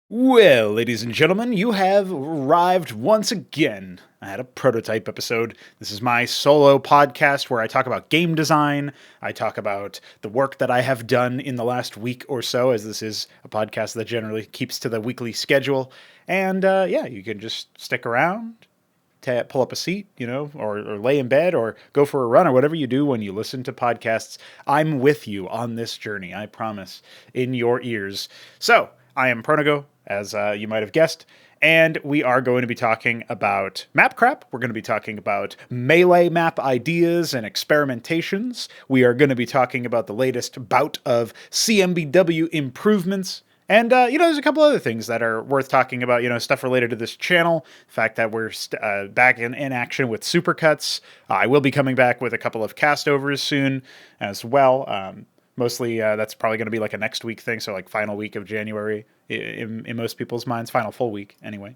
Well, ladies and gentlemen, you have arrived once again at a prototype episode. This is my solo podcast where I talk about game design. I talk about the work that I have done in the last week or so, as this is a podcast that generally keeps to the weekly schedule. And yeah, you can just stick around, pull up a seat, or lay in bed or go for a run or whatever you do when you listen to podcasts. I'm with you on this journey, I promise, in your ears. So, I am Pronego, as you might have guessed, and we are going to be talking about Mapcrap. We're going to be talking about melee map ideas and experimentations. We are going to be talking about the latest bout of CMBW improvements. And, there's a couple other things that are worth talking about, stuff related to this channel. The fact that we're back in action with Supercuts. I will be coming back with a couple of castovers soon as well. Mostly, that's probably going to be like a next week thing, so like final week of January in most people's minds, final full week anyway.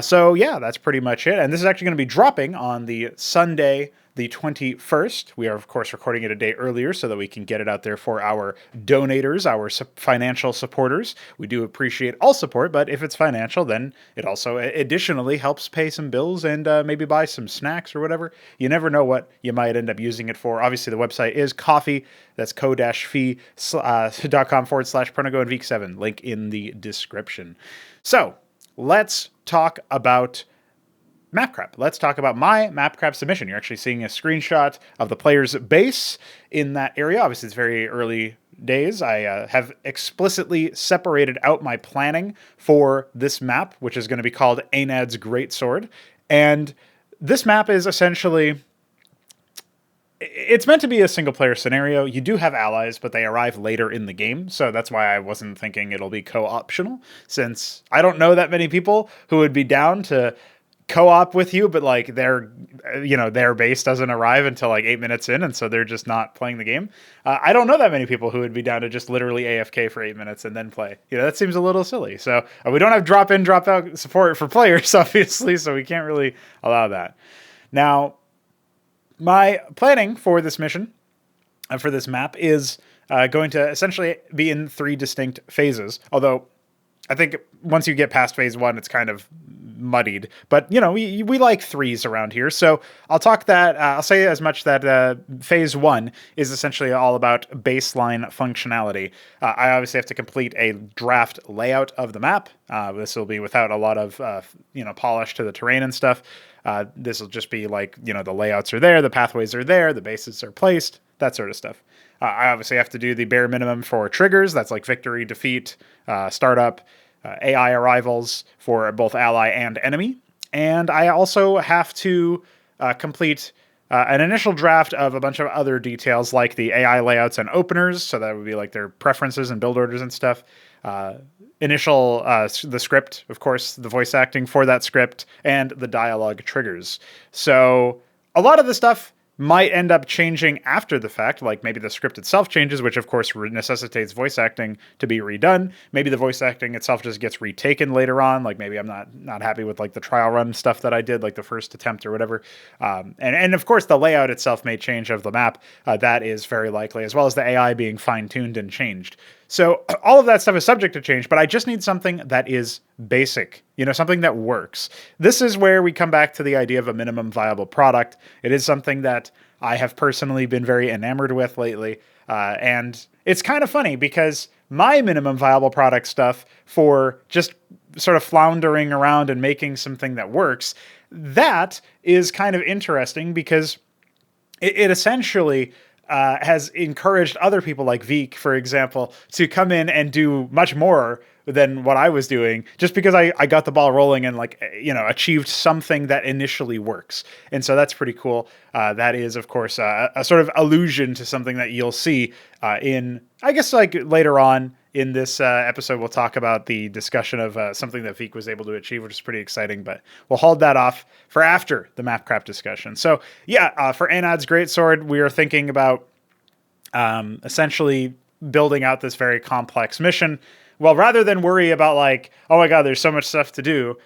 So yeah, that's pretty much it. And this is actually going to be dropping on the Sunday, the 21st. We are, of course, recording it a day earlier so that we can get it out there for our donators, our financial supporters. We do appreciate all support, but if it's financial, then it also additionally helps pay some bills and maybe buy some snacks or whatever. You never know what you might end up using it for. Obviously, the website is coffee. That's ko-fi.com/Pronego and Week7. Link in the description. So let's talk about Mapcrap. Let's talk about my Mapcrap submission. You're actually seeing a screenshot of the player's base in that area. Obviously, it's very early days. I have explicitly separated out my planning for this map, which is going to be called Anad's Greatsword. And this map is essentially... it's meant to be a single-player scenario. You do have allies, but they arrive later in the game, so that's why I wasn't thinking it'll be co-optional, since I don't know that many people who would be down to co-op with you, but like their base doesn't arrive until like 8 minutes in, and so they're just not playing the game. I don't know that many people who would be down to just literally AFK for 8 minutes and then play. That seems a little silly. So we don't have drop-in, drop-out support for players, obviously, so we can't really allow that. Now, my planning for this mission, for this map, is going to essentially be in 3 distinct phases. Although, I think once you get past phase 1, it's kind of muddied. But, we like 3s around here. So I'll say as much that phase 1 is essentially all about baseline functionality. I obviously have to complete a draft layout of the map. This will be without a lot of, polish to the terrain and stuff. This will just be like, the layouts are there, the pathways are there, the bases are placed, that sort of stuff. I obviously have to do the bare minimum for triggers. That's like victory, defeat, startup, AI arrivals for both ally and enemy. And I also have to complete an initial draft of a bunch of other details like the AI layouts and openers. So that would be like their preferences and build orders and stuff. The script, of course, the voice acting for that script, and the dialogue triggers. So a lot of the stuff might end up changing after the fact, like maybe the script itself changes, which of course necessitates voice acting to be redone. Maybe the voice acting itself just gets retaken later on, like maybe I'm not happy with like the trial run stuff that I did, like the first attempt or whatever. And of course the layout itself may change of the map. That is very likely, as well as the AI being fine-tuned and changed. So all of that stuff is subject to change, but I just need something that is basic, something that works. This is where we come back to the idea of a minimum viable product. It is something that I have personally been very enamored with lately. And it's kind of funny because my minimum viable product stuff for just sort of floundering around and making something that works, that is kind of interesting because it essentially has encouraged other people like Veek, for example, to come in and do much more than what I was doing, just because I got the ball rolling and achieved something that initially works. And so that's pretty cool. That is, of course, a sort of allusion to something that you'll see in, I guess, like later on in this episode, we'll talk about the discussion of something that Veek was able to achieve, which is pretty exciting, but we'll hold that off for after the Mapcrap discussion. So yeah, for Anad's Greatsword, we are thinking about essentially building out this very complex mission. Well, rather than worry about like, oh my God, there's so much stuff to do,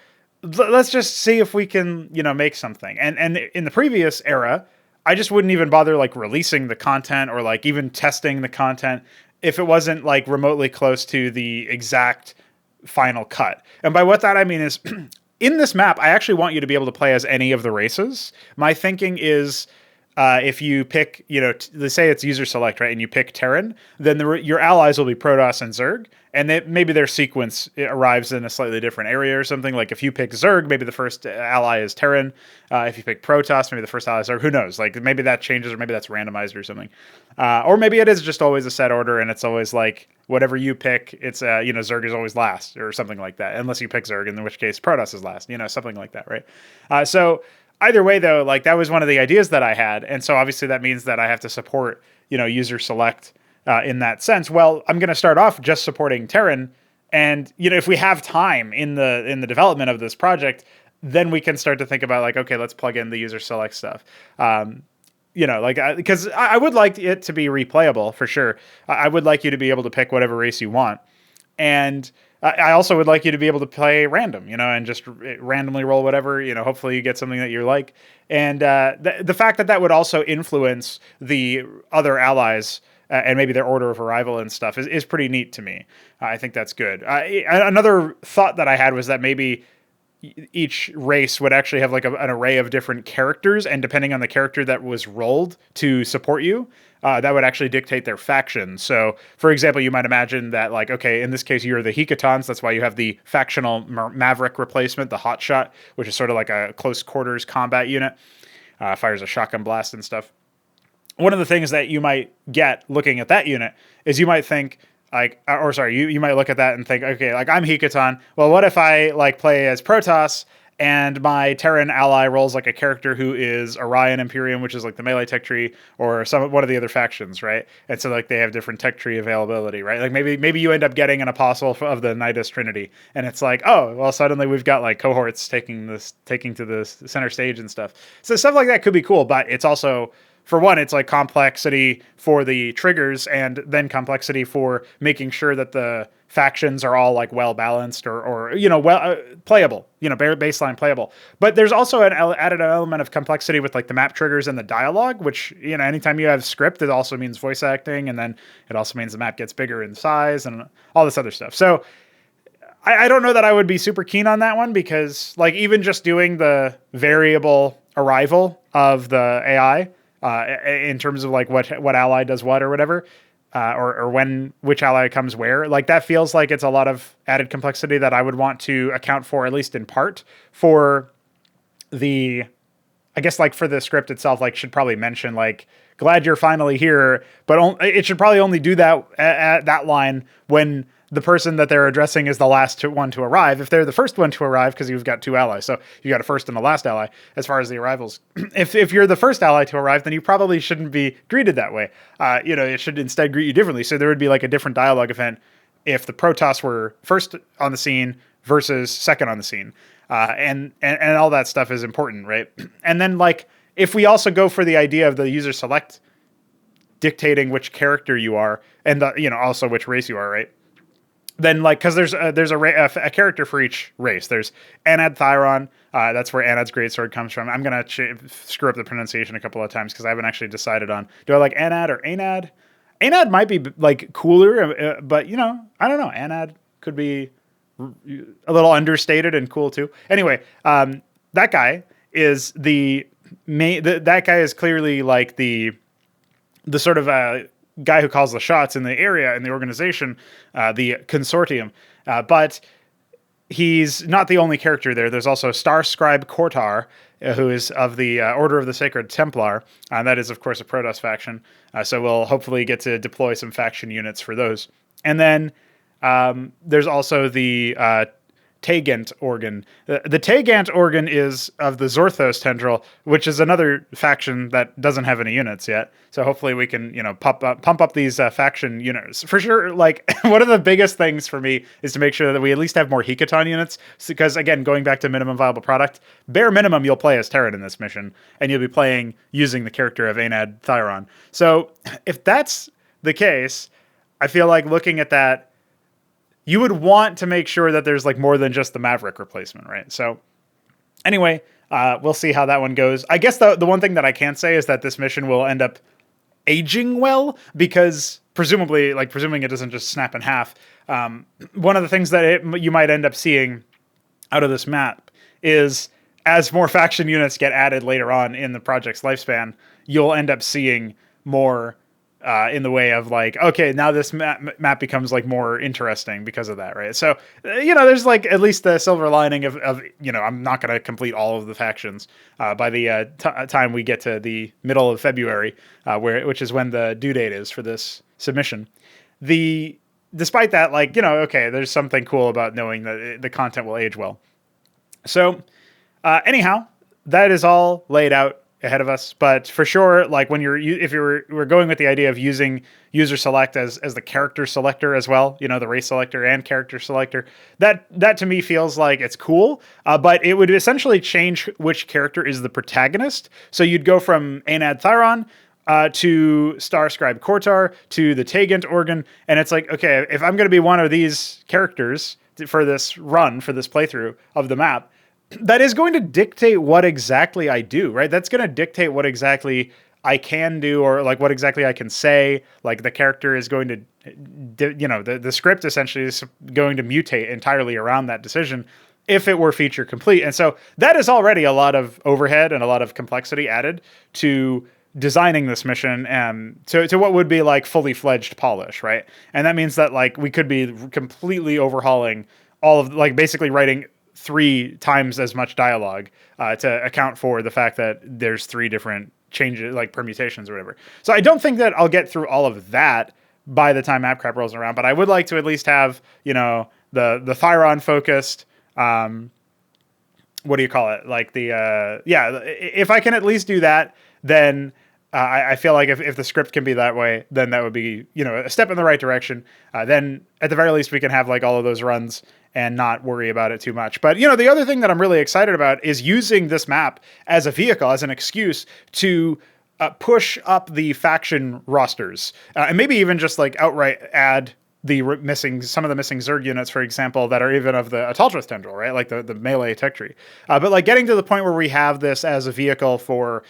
let's just see if we can, make something. And in the previous era, I just wouldn't even bother like releasing the content or like even testing the content if it wasn't like remotely close to the exact final cut. And by what that I mean is in this map, I actually want you to be able to play as any of the races. My thinking is if you pick, let's say it's user select, right, and you pick Terran, then your allies will be Protoss and Zerg, and maybe their sequence arrives in a slightly different area or something. Like if you pick Zerg, maybe the first ally is Terran. If you pick Protoss, maybe the first ally is Zerg. Who knows? Like maybe that changes, or maybe that's randomized or something. Or maybe it is just always a set order, and it's always like whatever you pick, it's Zerg is always last or something like that. Unless you pick Zerg, in which case Protoss is last. Something like that, right? So either way, though, like that was one of the ideas that I had, and so obviously that means that I have to support, user select in that sense. Well, I'm going to start off just supporting Terran, and if we have time in the development of this project, then we can start to think about like, okay, let's plug in the user select stuff. Because I would like it to be replayable for sure. I would like you to be able to pick whatever race you want, and I also would like you to be able to play random, and just randomly roll whatever, hopefully you get something that you like. And the fact that would also influence the other allies and maybe their order of arrival and stuff is pretty neat to me. I think that's good. Another thought that I had was that maybe each race would actually have like an array of different characters, and depending on the character that was rolled to support you, that would actually dictate their faction. So, for example, you might imagine that, like, okay, in this case, you're the Hekatons. That's why you have the factional Maverick replacement, the Hotshot, which is sort of like a close quarters combat unit. Fires a shotgun blast and stuff. One of the things that you might get looking at that unit is you might think, you might look at that and think, okay, like I'm Hekaton. Well, what if I like play as Protoss and my Terran ally rolls like a character who is Orion Imperium, which is like the melee tech tree, or one of the other factions, right? And so like they have different tech tree availability, right? Like maybe you end up getting an apostle of the Nidus Trinity, and it's like, oh, well, suddenly we've got like cohorts taking to the center stage and stuff. So stuff like that could be cool, but it's also, for one, it's like complexity for the triggers, and then complexity for making sure that the factions are all like well balanced or playable, baseline playable. But there's also an added element of complexity with like the map triggers and the dialogue, which, anytime you have script, it also means voice acting, and then it also means the map gets bigger in size and all this other stuff. So I don't know that I would be super keen on that one, because like even just doing the variable arrival of the AI, in terms of like what ally does what or whatever, or which ally comes where, like that feels like it's a lot of added complexity that I would want to account for, at least in part, for the, I guess like for the script itself, like should probably mention like, glad you're finally here, but it should probably only do that at that line when the person that they're addressing is the last one to arrive. If they're the first one to arrive, because you've got two allies, so you got a first and a last ally as far as the arrivals. If you're the first ally to arrive, then you probably shouldn't be greeted that way. It should instead greet you differently. So there would be like a different dialogue event if the Protoss were first on the scene versus second on the scene, and all that stuff is important, right? And then like if we also go for the idea of the user select dictating which character you are, and also which race you are, right? Then like, because there's a character for each race. There's Anad Thyron. That's where Anad's greatsword comes from. I'm gonna screw up the pronunciation a couple of times because I haven't actually decided on, do I like Anad or Anad? Anad might be like cooler, but I don't know. Anad could be a little understated and cool too. Anyway, that guy is the main. That guy is clearly like the sort of guy who calls the shots in the area, in the organization, the consortium. But he's not the only character there. There's also Star Scribe Kortar, who is of the Order of the Sacred Templar. That is, of course, a Protoss faction. So we'll hopefully get to deploy some faction units for those. And then there's also the Tagant organ. The Tagant organ is of the Zorthos tendril, which is another faction that doesn't have any units yet. So hopefully we can, pump up these faction units. For sure, like, one of the biggest things for me is to make sure that we at least have more Hekaton units. Because, again, going back to minimum viable product, bare minimum, you'll play as Terran in this mission, and you'll be playing using the character of Anad Thyron. So if that's the case, I feel like looking at that, you would want to make sure that there's like more than just the Maverick replacement, right? So anyway, we'll see how that one goes. I guess the one thing that I can say is that this mission will end up aging well, because presumably, like presuming it doesn't just snap in half, one of the things that you might end up seeing out of this map is as more faction units get added later on in the project's lifespan, you'll end up seeing more in the way of like, okay, now this map becomes like more interesting because of that, right? So, there's like at least the silver lining of I'm not going to complete all of the factions by the time we get to the middle of February, which is when the due date is for this submission. Despite that, like, okay, there's something cool about knowing that the content will age well. So, anyhow, that is all laid out ahead of us, but for sure, like when we're going with the idea of using user select as the character selector as well, the race selector and character selector, that to me feels like it's cool, but it would essentially change which character is the protagonist. So you'd go from Anad Thyron to Starscribe Kortar to the Tagant organ, and it's like, okay, if I'm going to be one of these characters for this playthrough of the map, that is going to dictate what exactly I do, right? That's going to dictate what exactly I can do, or like what exactly I can say. Like the character is going to, the script essentially is going to mutate entirely around that decision if it were feature complete. And so that is already a lot of overhead and a lot of complexity added to designing this mission to what would be like fully fledged polish, right? And that means that like we could be completely overhauling all of, like basically writing 3 times as much dialogue to account for the fact that there's 3 different changes, like permutations or whatever. So I don't think that I'll get through all of that by the time Mapcrap rolls around, but I would like to at least have, the Thyron focused, what do you call it? Like if I can at least do that, then I feel like if the script can be that way, then that would be, a step in the right direction. Then at the very least we can have like all of those runs and not worry about it too much. But, the other thing that I'm really excited about is using this map as a vehicle, as an excuse to push up the faction rosters. And maybe even just like outright add some of the missing Zerg units, for example, that are even of the Atal'Drith tendril, right? Like the melee tech tree. But like getting to the point where we have this as a vehicle for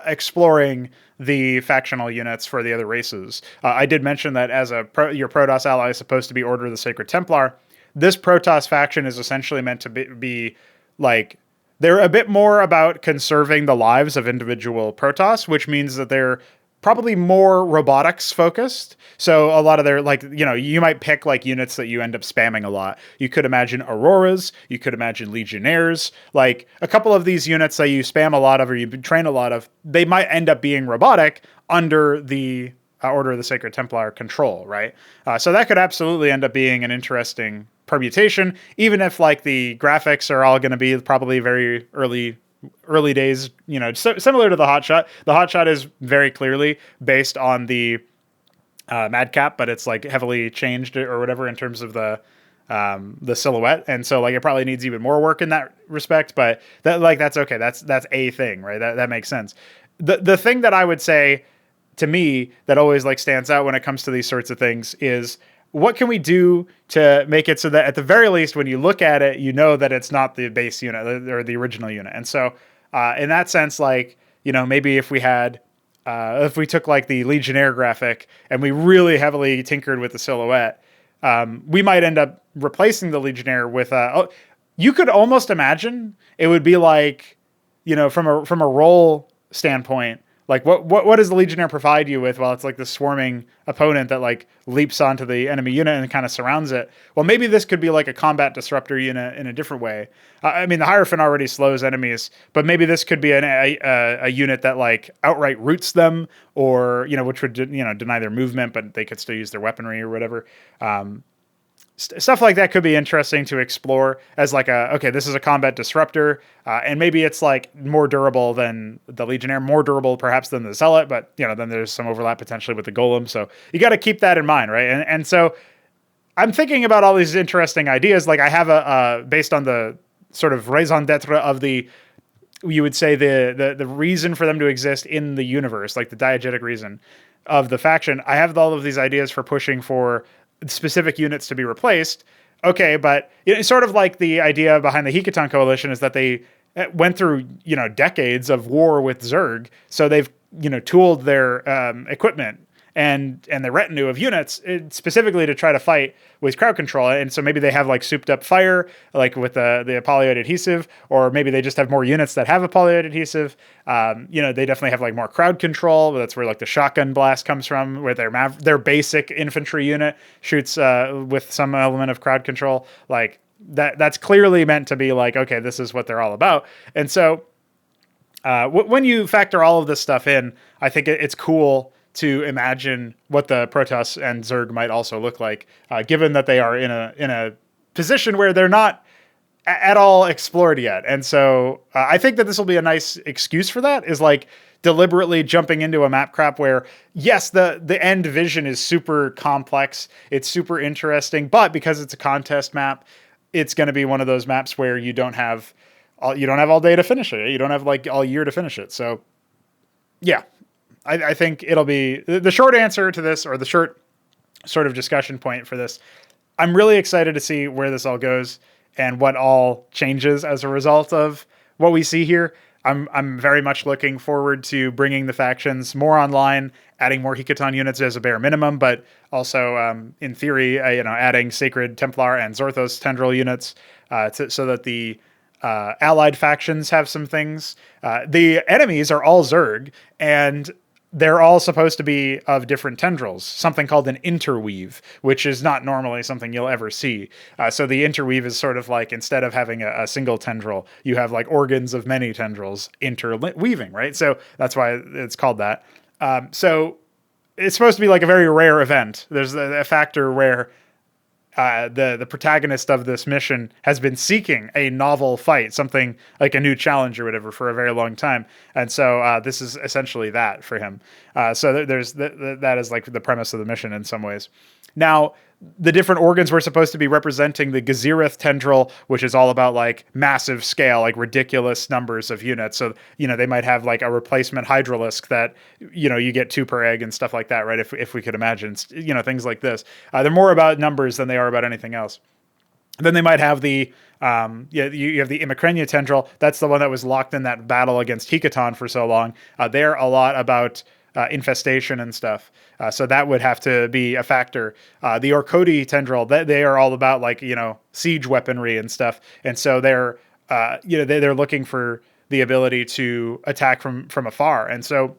exploring the factional units for the other races. I did mention that as your Protoss ally is supposed to be Order of the Sacred Templar. This Protoss faction is essentially meant to be like, they're a bit more about conserving the lives of individual Protoss, which means that they're probably more robotics focused. So a lot of their, like, you might pick like units that you end up spamming a lot. You could imagine Auroras, you could imagine Legionnaires, like a couple of these units that you spam a lot of or you train a lot of, they might end up being robotic under the Order of the Sacred Templar control, right? So that could absolutely end up being an interesting permutation, even if like the graphics are all going to be probably very early days, similar to the Hotshot. The Hotshot is very clearly based on the Madcap, but it's like heavily changed or whatever in terms of the silhouette, and so like it probably needs even more work in that respect. But that's okay. That's a thing, right? That makes sense. The thing that I would say to me that always like stands out when it comes to these sorts of things is, what can we do to make it so that at the very least, when you look at it, that it's not the base unit or the original unit? And so in that sense, like, maybe if we had, if we took like the Legionnaire graphic and we really heavily tinkered with the silhouette, we might end up replacing the Legionnaire with, you could almost imagine it would be like, from a role standpoint, like what does the Legionnaire provide you with? Well, it's like the swarming opponent that like leaps onto the enemy unit and kind of surrounds it. Well, maybe this could be like a combat disruptor unit in a different way. I mean, the Hierophant already slows enemies, but maybe this could be a unit that like outright roots them, or which would deny their movement, but they could still use their weaponry or whatever. Stuff like that could be interesting to explore as like this is a combat disruptor, and maybe it's like more durable than the Legionnaire, more durable perhaps than the Zealot, but then there's some overlap potentially with the Golem, so you got to keep that in mind, right? And so I'm thinking about all these interesting ideas. Like I have based on the sort of raison d'etre of you would say the reason for them to exist in the universe, like the diegetic reason of the faction. I have all of these ideas for pushing for specific units to be replaced. Okay, but it's sort of like the idea behind the Hekaton Coalition is that they went through, decades of war with Zerg, so they've, tooled their equipment and their retinue of units specifically to try to fight with crowd control. And so maybe they have like souped up fire, like with the polyoid adhesive, or maybe they just have more units that have a polyoid adhesive. They definitely have like more crowd control. That's where like the shotgun blast comes from, where their basic infantry unit shoots with some element of crowd control. Like that's clearly meant to be like, okay, this is what they're all about. And so when you factor all of this stuff in, I think it's cool to imagine what the Protoss and Zerg might also look like, given that they are in a position where they're not at all explored yet. And so I think that this will be a nice excuse for that, is like deliberately jumping into a map crap where, yes, the end vision is super complex, it's super interesting, but because it's a contest map, it's going to be one of those maps where you don't have all day to finish it. You don't have like all year to finish it. So yeah, I think it'll be the short answer to this, or the short sort of discussion point for this. I'm really excited to see where this all goes and what all changes as a result of what we see here. I'm very much looking forward to bringing the factions more online, adding more Hekaton units as a bare minimum, but also in theory, adding Sacred Templar and Zorthos Tendril units so that the allied factions have some things. The enemies are all Zerg, and they're all supposed to be of different tendrils, something called an interweave, which is not normally something you'll ever see. So the interweave is sort of like, instead of having a single tendril, you have like organs of many tendrils interweaving, right? So that's why it's called that. So it's supposed to be like a very rare event. There's a factor where the protagonist of this mission has been seeking a novel fight, something like a new challenge or whatever, for a very long time. And so this is essentially that for him. So there's that is like the premise of the mission in some ways. Now, the different organs were supposed to be representing the Gezirith tendril, which is all about like massive scale, like ridiculous numbers of units. So, they might have like a replacement Hydralisk that, you get 2 per egg and stuff like that, right? If we could imagine, things like this. They're more about numbers than they are about anything else. Then they might have you have the Imicrenia tendril. That's the one that was locked in that battle against Hekaton for so long. They're a lot about infestation and stuff. So that would have to be a factor. The Orkoti tendril, they are all about like, siege weaponry and stuff. And so they're looking for the ability to attack from afar. And so,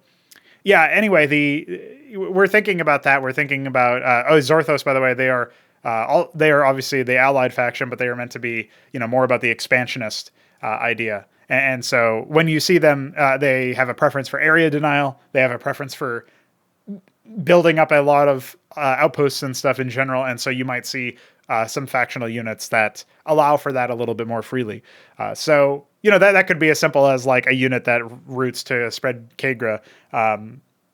yeah, anyway, we're thinking about that. We're thinking about, Zorthos, by the way, they are obviously the allied faction, but they are meant to be, more about the expansionist idea. And so when you see them, they have a preference for area denial. They have a preference for building up a lot of outposts and stuff in general. And so you might see some factional units that allow for that a little bit more freely. So, that could be as simple as like a unit that roots to spread Kagra,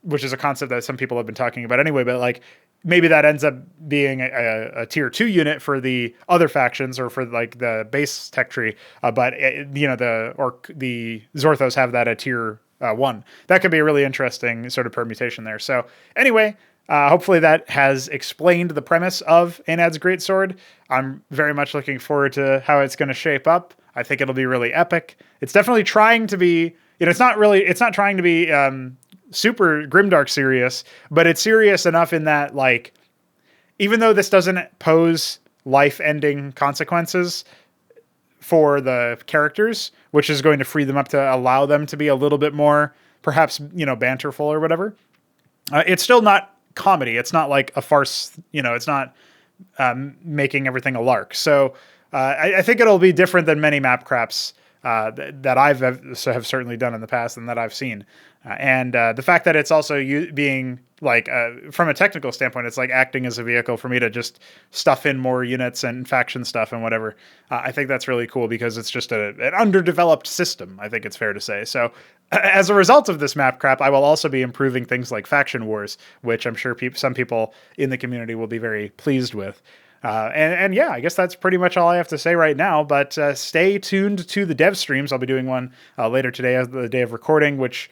which is a concept that some people have been talking about anyway, but like, maybe that ends up being a tier 2 unit for the other factions or for like the base tech tree. But the Zorthos have that at tier 1. That could be a really interesting sort of permutation there. So anyway, hopefully that has explained the premise of Anad's Greatsword. I'm very much looking forward to how it's going to shape up. I think it'll be really epic. It's definitely trying to be, it's not trying to be super grimdark serious, but it's serious enough in that, like, even though this doesn't pose life-ending consequences for the characters, which is going to free them up to allow them to be a little bit more, perhaps, banterful or whatever, it's still not comedy. It's not like a farce, it's not making everything a lark. So I think it'll be different than many map craps that have certainly done in the past and that I've seen. And the fact that it's also being like, from a technical standpoint, it's like acting as a vehicle for me to just stuff in more units and faction stuff and whatever. I think that's really cool because it's just an underdeveloped system, I think it's fair to say. So as a result of this map crap, I will also be improving things like faction wars, which I'm sure some people in the community will be very pleased with. And yeah, I guess that's pretty much all I have to say right now, but stay tuned to the dev streams. I'll be doing one later today, the day of recording, which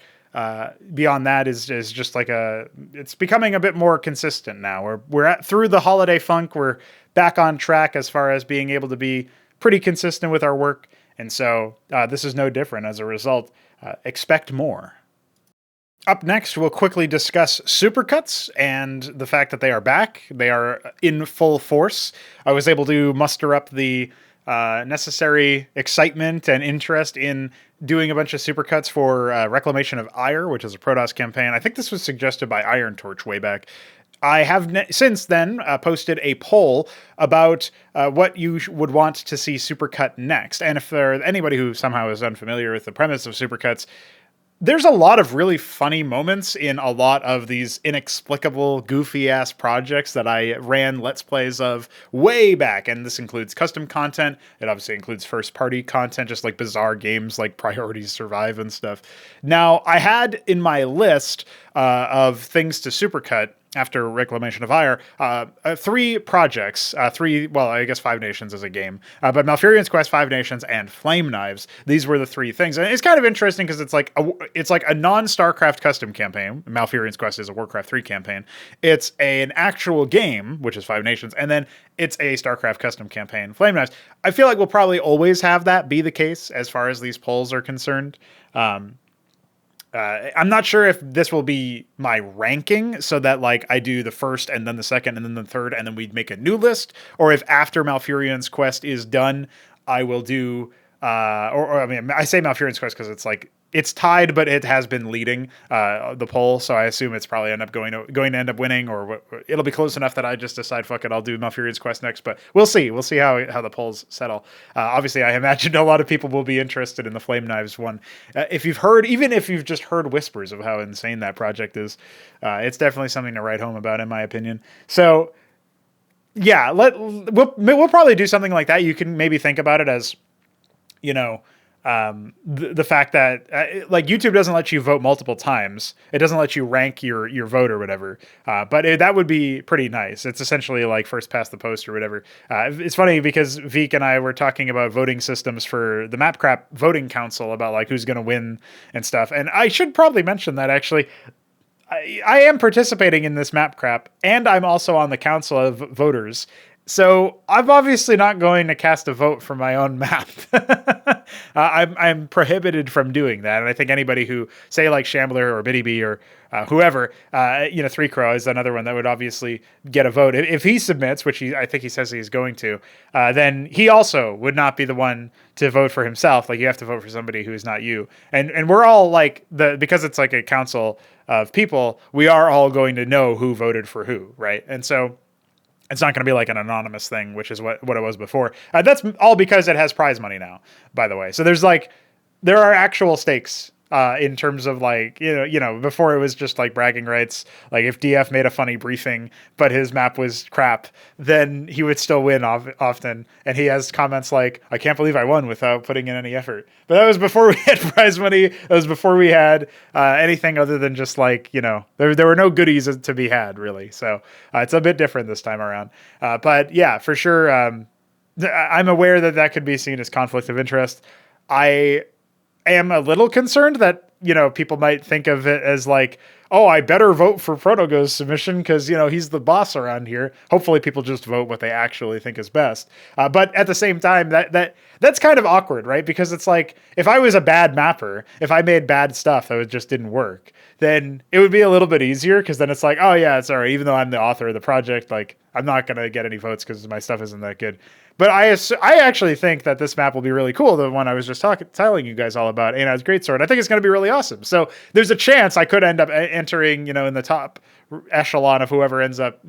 beyond that is just like it's becoming a bit more consistent now. We're through the holiday funk. We're back on track as far as being able to be pretty consistent with our work. And so this is no different as a result. Expect more. Up next, we'll quickly discuss Supercuts and the fact that they are back. They are in full force. I was able to muster up the necessary excitement and interest in doing a bunch of Supercuts for Reclamation of Ire, which is a Protoss campaign. I think this was suggested by Iron Torch way back. I have since then posted a poll about what you would want to see Supercut next. And if there's anybody who somehow is unfamiliar with the premise of Supercuts, there's a lot of really funny moments in a lot of these inexplicable, goofy-ass projects that I ran Let's Plays of way back, and this includes custom content. It obviously includes first-party content, just like bizarre games like Priorities Survive and stuff. Now, I had in my list of things to supercut after Reclamation of Ire, 3 projects, I guess 5 Nations is a game, but Malfurion's Quest, 5 Nations, and Flame Knives. These were the 3 things. And it's kind of interesting because it's like a non-StarCraft custom campaign. Malfurion's Quest is a Warcraft 3 campaign. It's an actual game, which is 5 Nations, and then it's a StarCraft custom campaign, Flame Knives. I feel like we'll probably always have that be the case as far as these polls are concerned. I'm not sure if this will be my ranking so that like I do the first and then the second and then the third and then we make a new list, or if after Malfurion's Quest is done, I will do, I mean, I say Malfurion's Quest because it's like, it's tied, but it has been leading the poll, so I assume it's probably going to end up winning, or it'll be close enough that I just decide, fuck it, I'll do Malfurion's Quest next. But we'll see. We'll see how the polls settle. Obviously, I imagine a lot of people will be interested in the Flame Knives one. Even if you've just heard whispers of how insane that project is, it's definitely something to write home about, in my opinion. So, yeah, we'll probably do something like that. You can maybe think about it as, the fact that like YouTube doesn't let you vote multiple times. It doesn't let you rank your vote or whatever. But that would be pretty nice. It's essentially like first past the post or whatever. It's funny because Veek and I were talking about voting systems for the Mapcrap voting council about like who's going to win and stuff. And I should probably mention that actually I am participating in this Mapcrap, and I'm also on the council of voters. So I'm obviously not going to cast a vote for my own map. I'm prohibited from doing that. And I think anybody who, say like Shambler or BiddyB or whoever, 3Crow is another one that would obviously get a vote. If he submits, which I think he says he's going to, then he also would not be the one to vote for himself. Like you have to vote for somebody who is not you. And we're all like, because it's like a council of people, we are all going to know who voted for who, right? And so it's not going to be like an anonymous thing, which is what it was before. That's all because it has prize money now, by the way. So there are actual stakes in terms of like, before it was just like bragging rights. Like if DF made a funny briefing, but his map was crap, then he would still win often. And he has comments like, I can't believe I won without putting in any effort. But that was before we had prize money. That was before we had anything other than just like, there were no goodies to be had really. So it's a bit different this time around. But yeah, for sure. I'm aware that could be seen as conflict of interest. I am a little concerned that, people might think of it as like, oh, I better vote for Protogo's submission because, he's the boss around here. Hopefully people just vote what they actually think is best. But at the same time, that's kind of awkward, right? Because it's like, if I was a bad mapper, if I made bad stuff that just didn't work, then it would be a little bit easier because then it's like, oh yeah, it's all right. Even though I'm the author of the project, like I'm not going to get any votes because my stuff isn't that good. But I actually think that this map will be really cool. The one I was just telling you guys all about, Anod's Greatsword. I think it's going to be really awesome. So there's a chance I could end up entering, in the top echelon of whoever ends up,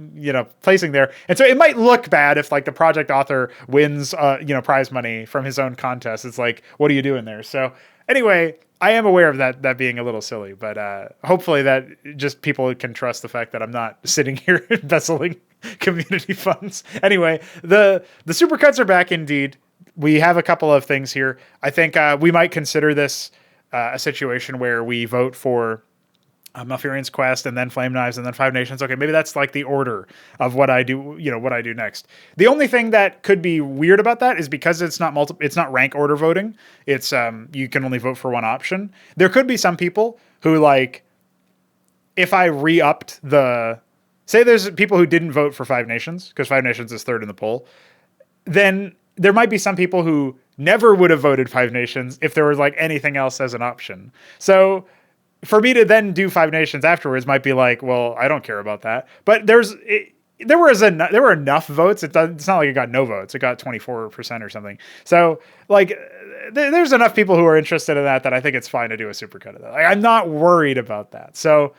placing there. And so it might look bad if like the project author wins, prize money from his own contest. It's like, what are you doing there? So anyway, I am aware of that being a little silly, but hopefully that just people can trust the fact that I'm not sitting here embezzling community funds. Anyway, the Supercuts are back indeed. We have a couple of things here. I think we might consider this a situation where we vote for Malfurion's Quest and then Flame Knives and then 5 Nations. Okay, maybe that's like the order of what I do, what I do next. The only thing that could be weird about that is because it's not rank order voting. It's you can only vote for one option. There could be some people who like, if I re-upped say there's people who didn't vote for 5 Nations because 5 Nations is third in the poll, then there might be some people who never would have voted 5 Nations if there was like anything else as an option. So for me to then do Five Nations afterwards might be like, well, I don't care about that. But there were enough votes. It's not like it got no votes. It got 24% or something. So like, there's enough people who are interested in that I think it's fine to do a supercut of that. Like, I'm not worried about that. So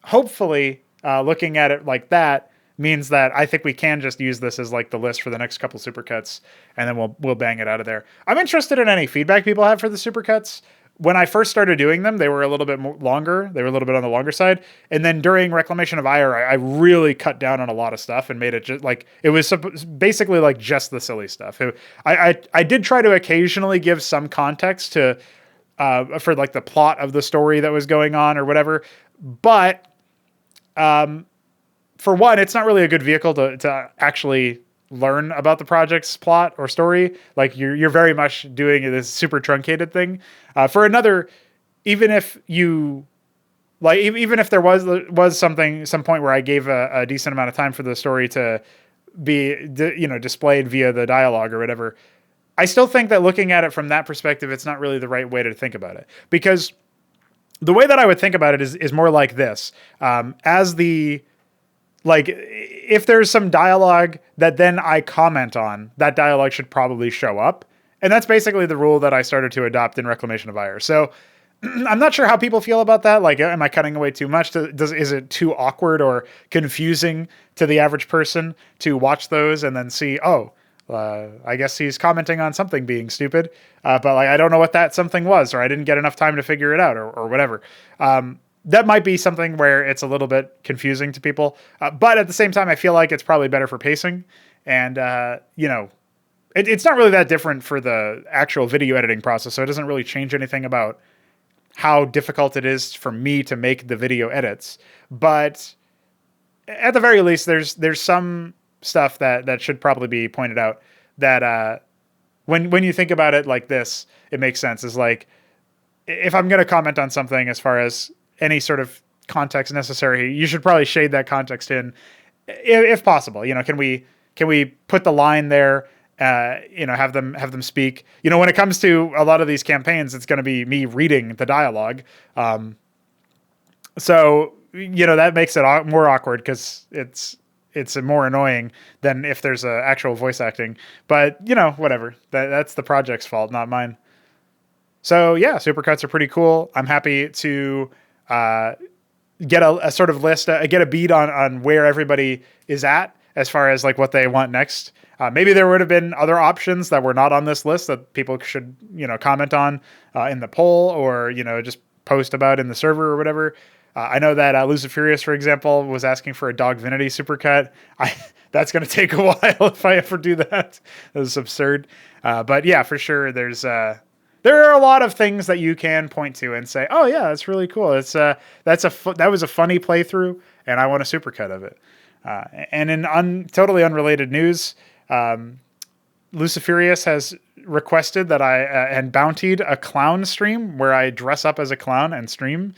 hopefully, looking at it like that means that I think we can just use this as like the list for the next couple supercuts, and then we'll bang it out of there. I'm interested in any feedback people have for the supercuts. When I first started doing them, they were a little bit longer. They were a little bit on the longer side. And then during Reclamation of Ire, I really cut down on a lot of stuff and made it just like, it was basically like just the silly stuff. I did try to occasionally give some context to, for like the plot of the story that was going on or whatever. But, for one, it's not really a good vehicle to actually learn about the project's plot or story. Like you're very much doing this super truncated thing. For another, even if you like, even if there was some point where I gave a decent amount of time for the story to be, displayed via the dialogue or whatever, I still think that looking at it from that perspective, it's not really the right way to think about it, because the way that I would think about it is more like this. Like, if there's some dialogue that then I comment on, that dialogue should probably show up. And that's basically the rule that I started to adopt in Reclamation of Ire. So I'm not sure how people feel about that. Like, am I cutting away too much? Is it too awkward or confusing to the average person to watch those and then see, I guess he's commenting on something being stupid, but like, I don't know what that something was, or I didn't get enough time to figure it out, or whatever. That might be something where it's a little bit confusing to people. But at the same time, I feel like it's probably better for pacing. And, it's not really that different for the actual video editing process. So it doesn't really change anything about how difficult it is for me to make the video edits. But at the very least, there's some stuff that should probably be pointed out that when you think about it like this, it makes sense. Is like, if I'm going to comment on something as far as any sort of context necessary, you should probably shade that context in, if possible. Can we put the line there? Have them speak. When it comes to a lot of these campaigns, it's going to be me reading the dialogue. So that makes it more awkward because it's more annoying than if there's actual voice acting. But whatever. That's the project's fault, not mine. So yeah, supercuts are pretty cool. I'm happy to get a sort of list, get a beat on where everybody is at as far as like what they want next. Maybe there would have been other options that were not on this list that people should, comment on in the poll, or, just post about in the server or whatever. I know that Luciferius, for example, was asking for a Dogvinity supercut. That's going to take a while if I ever do that. That was absurd. But yeah, for sure, there are a lot of things that you can point to and say, oh yeah, that's really cool. That was a funny playthrough, and I want a supercut of it. And in totally unrelated news, Luciferius has requested that I and bountied a clown stream where I dress up as a clown and stream.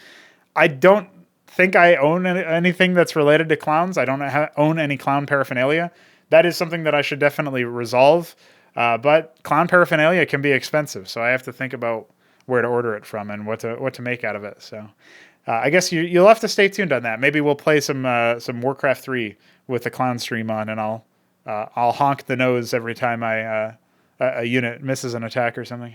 I don't think I own anything that's related to clowns. I don't own any clown paraphernalia. That is something that I should definitely resolve. But clown paraphernalia can be expensive, so I have to think about where to order it from and what to make out of it. So I guess you'll have to stay tuned on that. Maybe we'll play some Warcraft 3 with the clown stream on, and I'll honk the nose every time a unit misses an attack or something.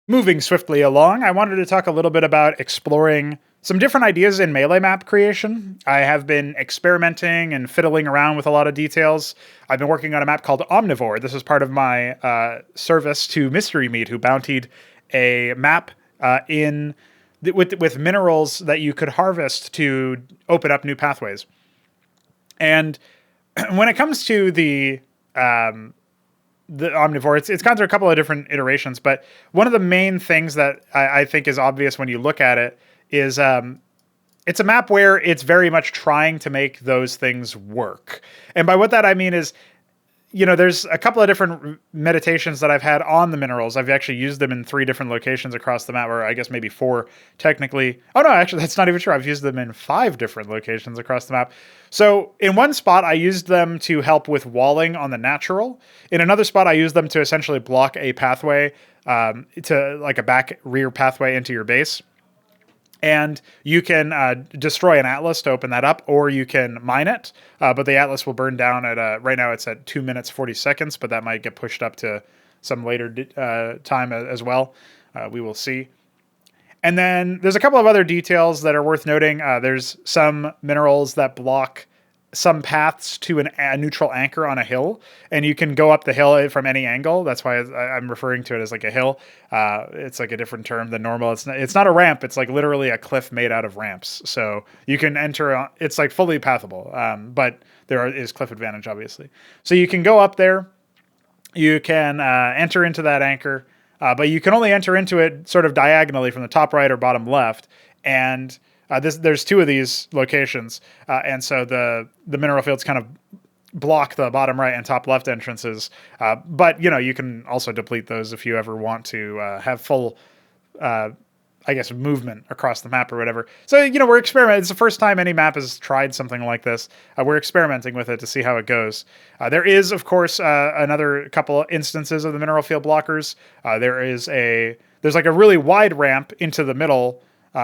Moving swiftly along, I wanted to talk a little bit about exploring some different ideas in melee map creation. I have been experimenting and fiddling around with a lot of details. I've been working on a map called Omnivore. This is part of my service to Mystery Meat, who bountied a map with minerals that you could harvest to open up new pathways. And when it comes to the Omnivore, it's gone through a couple of different iterations, but one of the main things that I think is obvious when you look at it is it's a map where it's very much trying to make those things work. And by what that I mean is, there's a couple of different meditations that I've had on the minerals. I've actually used them in 3 different locations across the map, or I guess maybe 4 technically. Oh no, actually that's not even true. I've used them in 5 different locations across the map. So in one spot, I used them to help with walling on the natural. In another spot, I used them to essentially block a pathway, to like a back rear pathway into your base. And you can destroy an atlas to open that up, or you can mine it. But the atlas will burn down at right now it's at 2 minutes 40 seconds, but that might get pushed up to some later time as well. We will see. And then there's a couple of other details that are worth noting. There's some minerals that block some paths to a neutral anchor on a hill, and you can go up the hill from any angle. That's why I'm referring to it as like a hill. It's like a different term than normal. It's not a ramp. It's like literally a cliff made out of ramps. So you can enter. It's like fully pathable, but there is cliff advantage, obviously. So you can go up there. You can enter into that anchor, but you can only enter into it sort of diagonally from the top right or bottom left. And there's two of these locations, and so the mineral fields kind of block the bottom right and top left entrances. But you can also deplete those if you ever want to have full, I guess, movement across the map or whatever. So we're experimenting. It's the first time any map has tried something like this. We're experimenting with it to see how it goes. There is, of course, another couple instances of the mineral field blockers. There's like a really wide ramp into the middle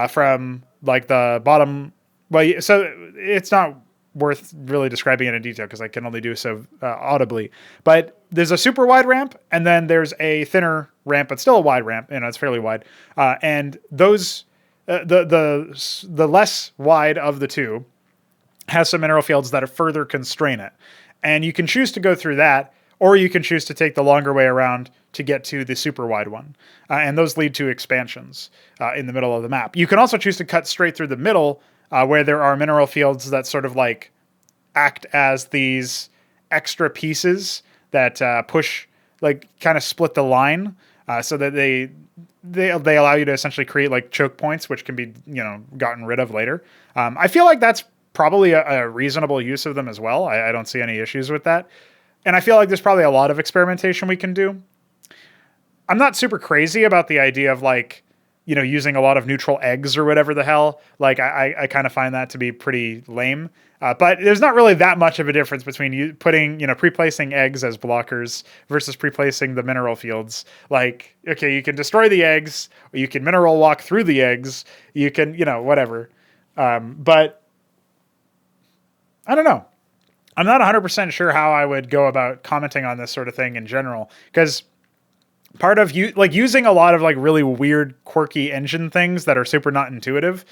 from like the bottom. Well, so it's not worth really describing it in detail because I can only do so audibly. But there's a super wide ramp, and then there's a thinner ramp, but still a wide ramp. It's fairly wide. And those, the less wide of the two, has some mineral fields that further constrain it. And you can choose to go through that, or you can choose to take the longer way around to get to the super wide one. And those lead to expansions in the middle of the map. You can also choose to cut straight through the middle where there are mineral fields that sort of like act as these extra pieces that push, like kind of split the line so that they allow you to essentially create like choke points, which can be, gotten rid of later. I feel like that's probably a reasonable use of them as well. I don't see any issues with that. And I feel like there's probably a lot of experimentation we can do. I'm not super crazy about the idea of like, using a lot of neutral eggs or whatever the hell. Like I kind of find that to be pretty lame. But there's not really that much of a difference between you putting, pre-placing eggs as blockers versus pre-placing the mineral fields. Like, okay, you can destroy the eggs, or you can mineral walk through the eggs. You can, whatever. But I don't know. I'm not 100% sure how I would go about commenting on this sort of thing in general, because part of using a lot of like really weird, quirky engine things that are super not intuitive,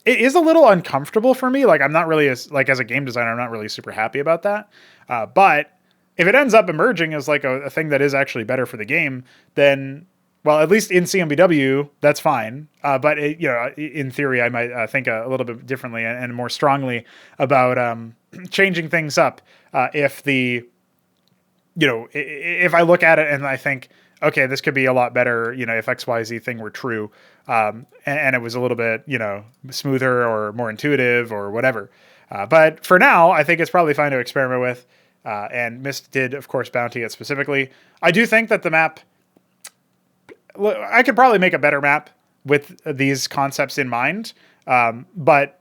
it is a little uncomfortable for me. Like I'm not really as a game designer, I'm not really super happy about that. But if it ends up emerging as like a thing that is actually better for the game, then, well, at least in CMBW, that's fine. But in theory, I might think a little bit differently and more strongly about changing things up. If I look at it and I think, okay, this could be a lot better, if XYZ thing were true, and it was a little bit, smoother or more intuitive or whatever. But for now, I think it's probably fine to experiment with. And Myst did, of course, bounty it specifically. I do think that the map, I could probably make a better map with these concepts in mind. But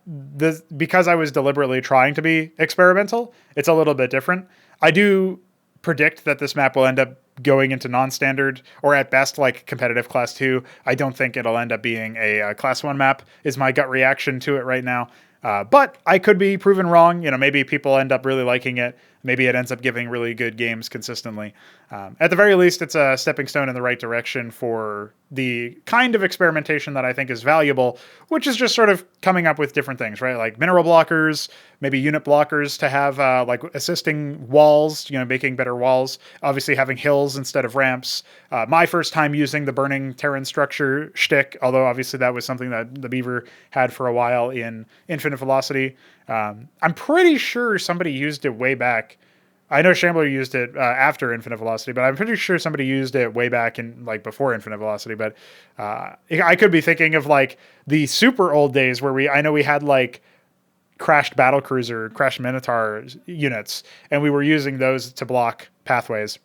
because I was deliberately trying to be experimental, it's a little bit different. I do predict that this map will end up going into non-standard, or at best like competitive class 2. I don't think it'll end up being a class 1 map, is my gut reaction to it right now. But I could be proven wrong. Maybe people end up really liking it. Maybe it ends up giving really good games consistently. At the very least, it's a stepping stone in the right direction for the kind of experimentation that I think is valuable, which is just sort of coming up with different things, right? Like mineral blockers, maybe unit blockers to have like assisting walls, making better walls, obviously having hills instead of ramps. My first time using the burning Terran structure shtick, although obviously that was something that the Beaver had for a while in Infinite Velocity. I'm pretty sure somebody used it way back. I know Shambler used it after Infinite Velocity, but I'm pretty sure somebody used it way back in like before Infinite Velocity. But I could be thinking of like the super old days where I know we had like crashed battlecruiser, crashed Minotaur units, and we were using those to block pathways.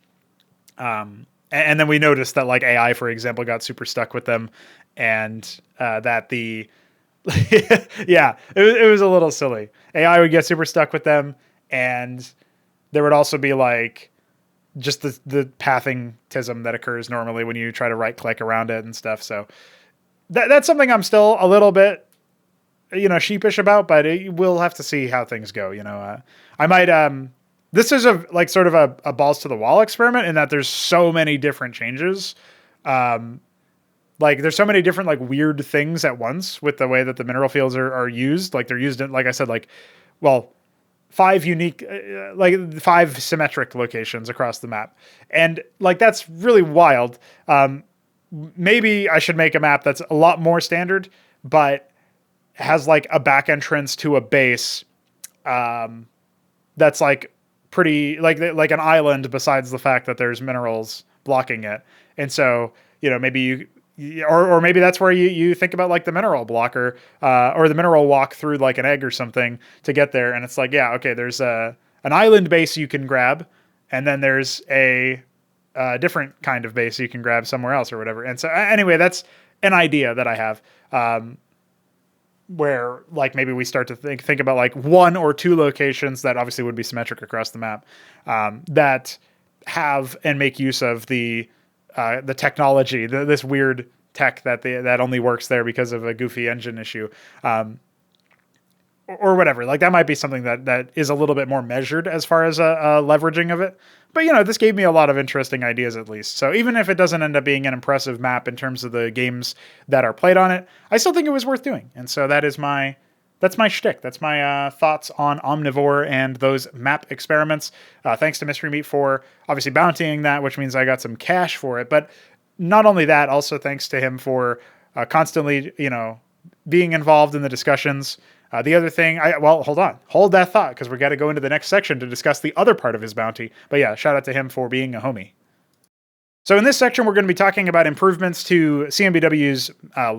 And then we noticed that like AI, for example, got super stuck with them, and that the yeah, it was a little silly. AI would get super stuck with them, and there would also be like just the pathing tism that occurs normally when you try to right click around it and stuff. So that's something I'm still a little bit, sheepish about, but we'll have to see how things go. I might, this is sort of a balls to the wall experiment in that there's so many different changes. There's so many different weird things at once with the way that the mineral fields are used. They're used in, like I said, 5 unique, 5 symmetric locations across the map. And that's really wild. Maybe I should make a map that's a lot more standard, but has a back entrance to a base that's pretty like an island besides the fact that there's minerals blocking it. And so, maybe or maybe that's where you think about the mineral blocker or the mineral walk through an egg or something to get there. And it's okay, there's an island base you can grab, and then there's a different kind of base you can grab somewhere else or whatever. And so anyway, that's an idea that I have. Where maybe we start to think about 1 or 2 locations that obviously would be symmetric across the map that have and make use of the technology, this weird tech that only works there because of a goofy engine issue, or whatever. That might be something that is a little bit more measured as far as a leveraging of it. But this gave me a lot of interesting ideas at least. So even if it doesn't end up being an impressive map in terms of the games that are played on it, I still think it was worth doing. And so that's my shtick. That's my thoughts on Omnivore and those map experiments. Thanks to Mystery Meat for obviously bountying that, which means I got some cash for it. But not only that, also thanks to him for constantly, being involved in the discussions. The other thing, hold that thought, because we got to go into the next section to discuss the other part of his bounty. But yeah, shout out to him for being a homie. So in this section, we're going to be talking about improvements to CMBW's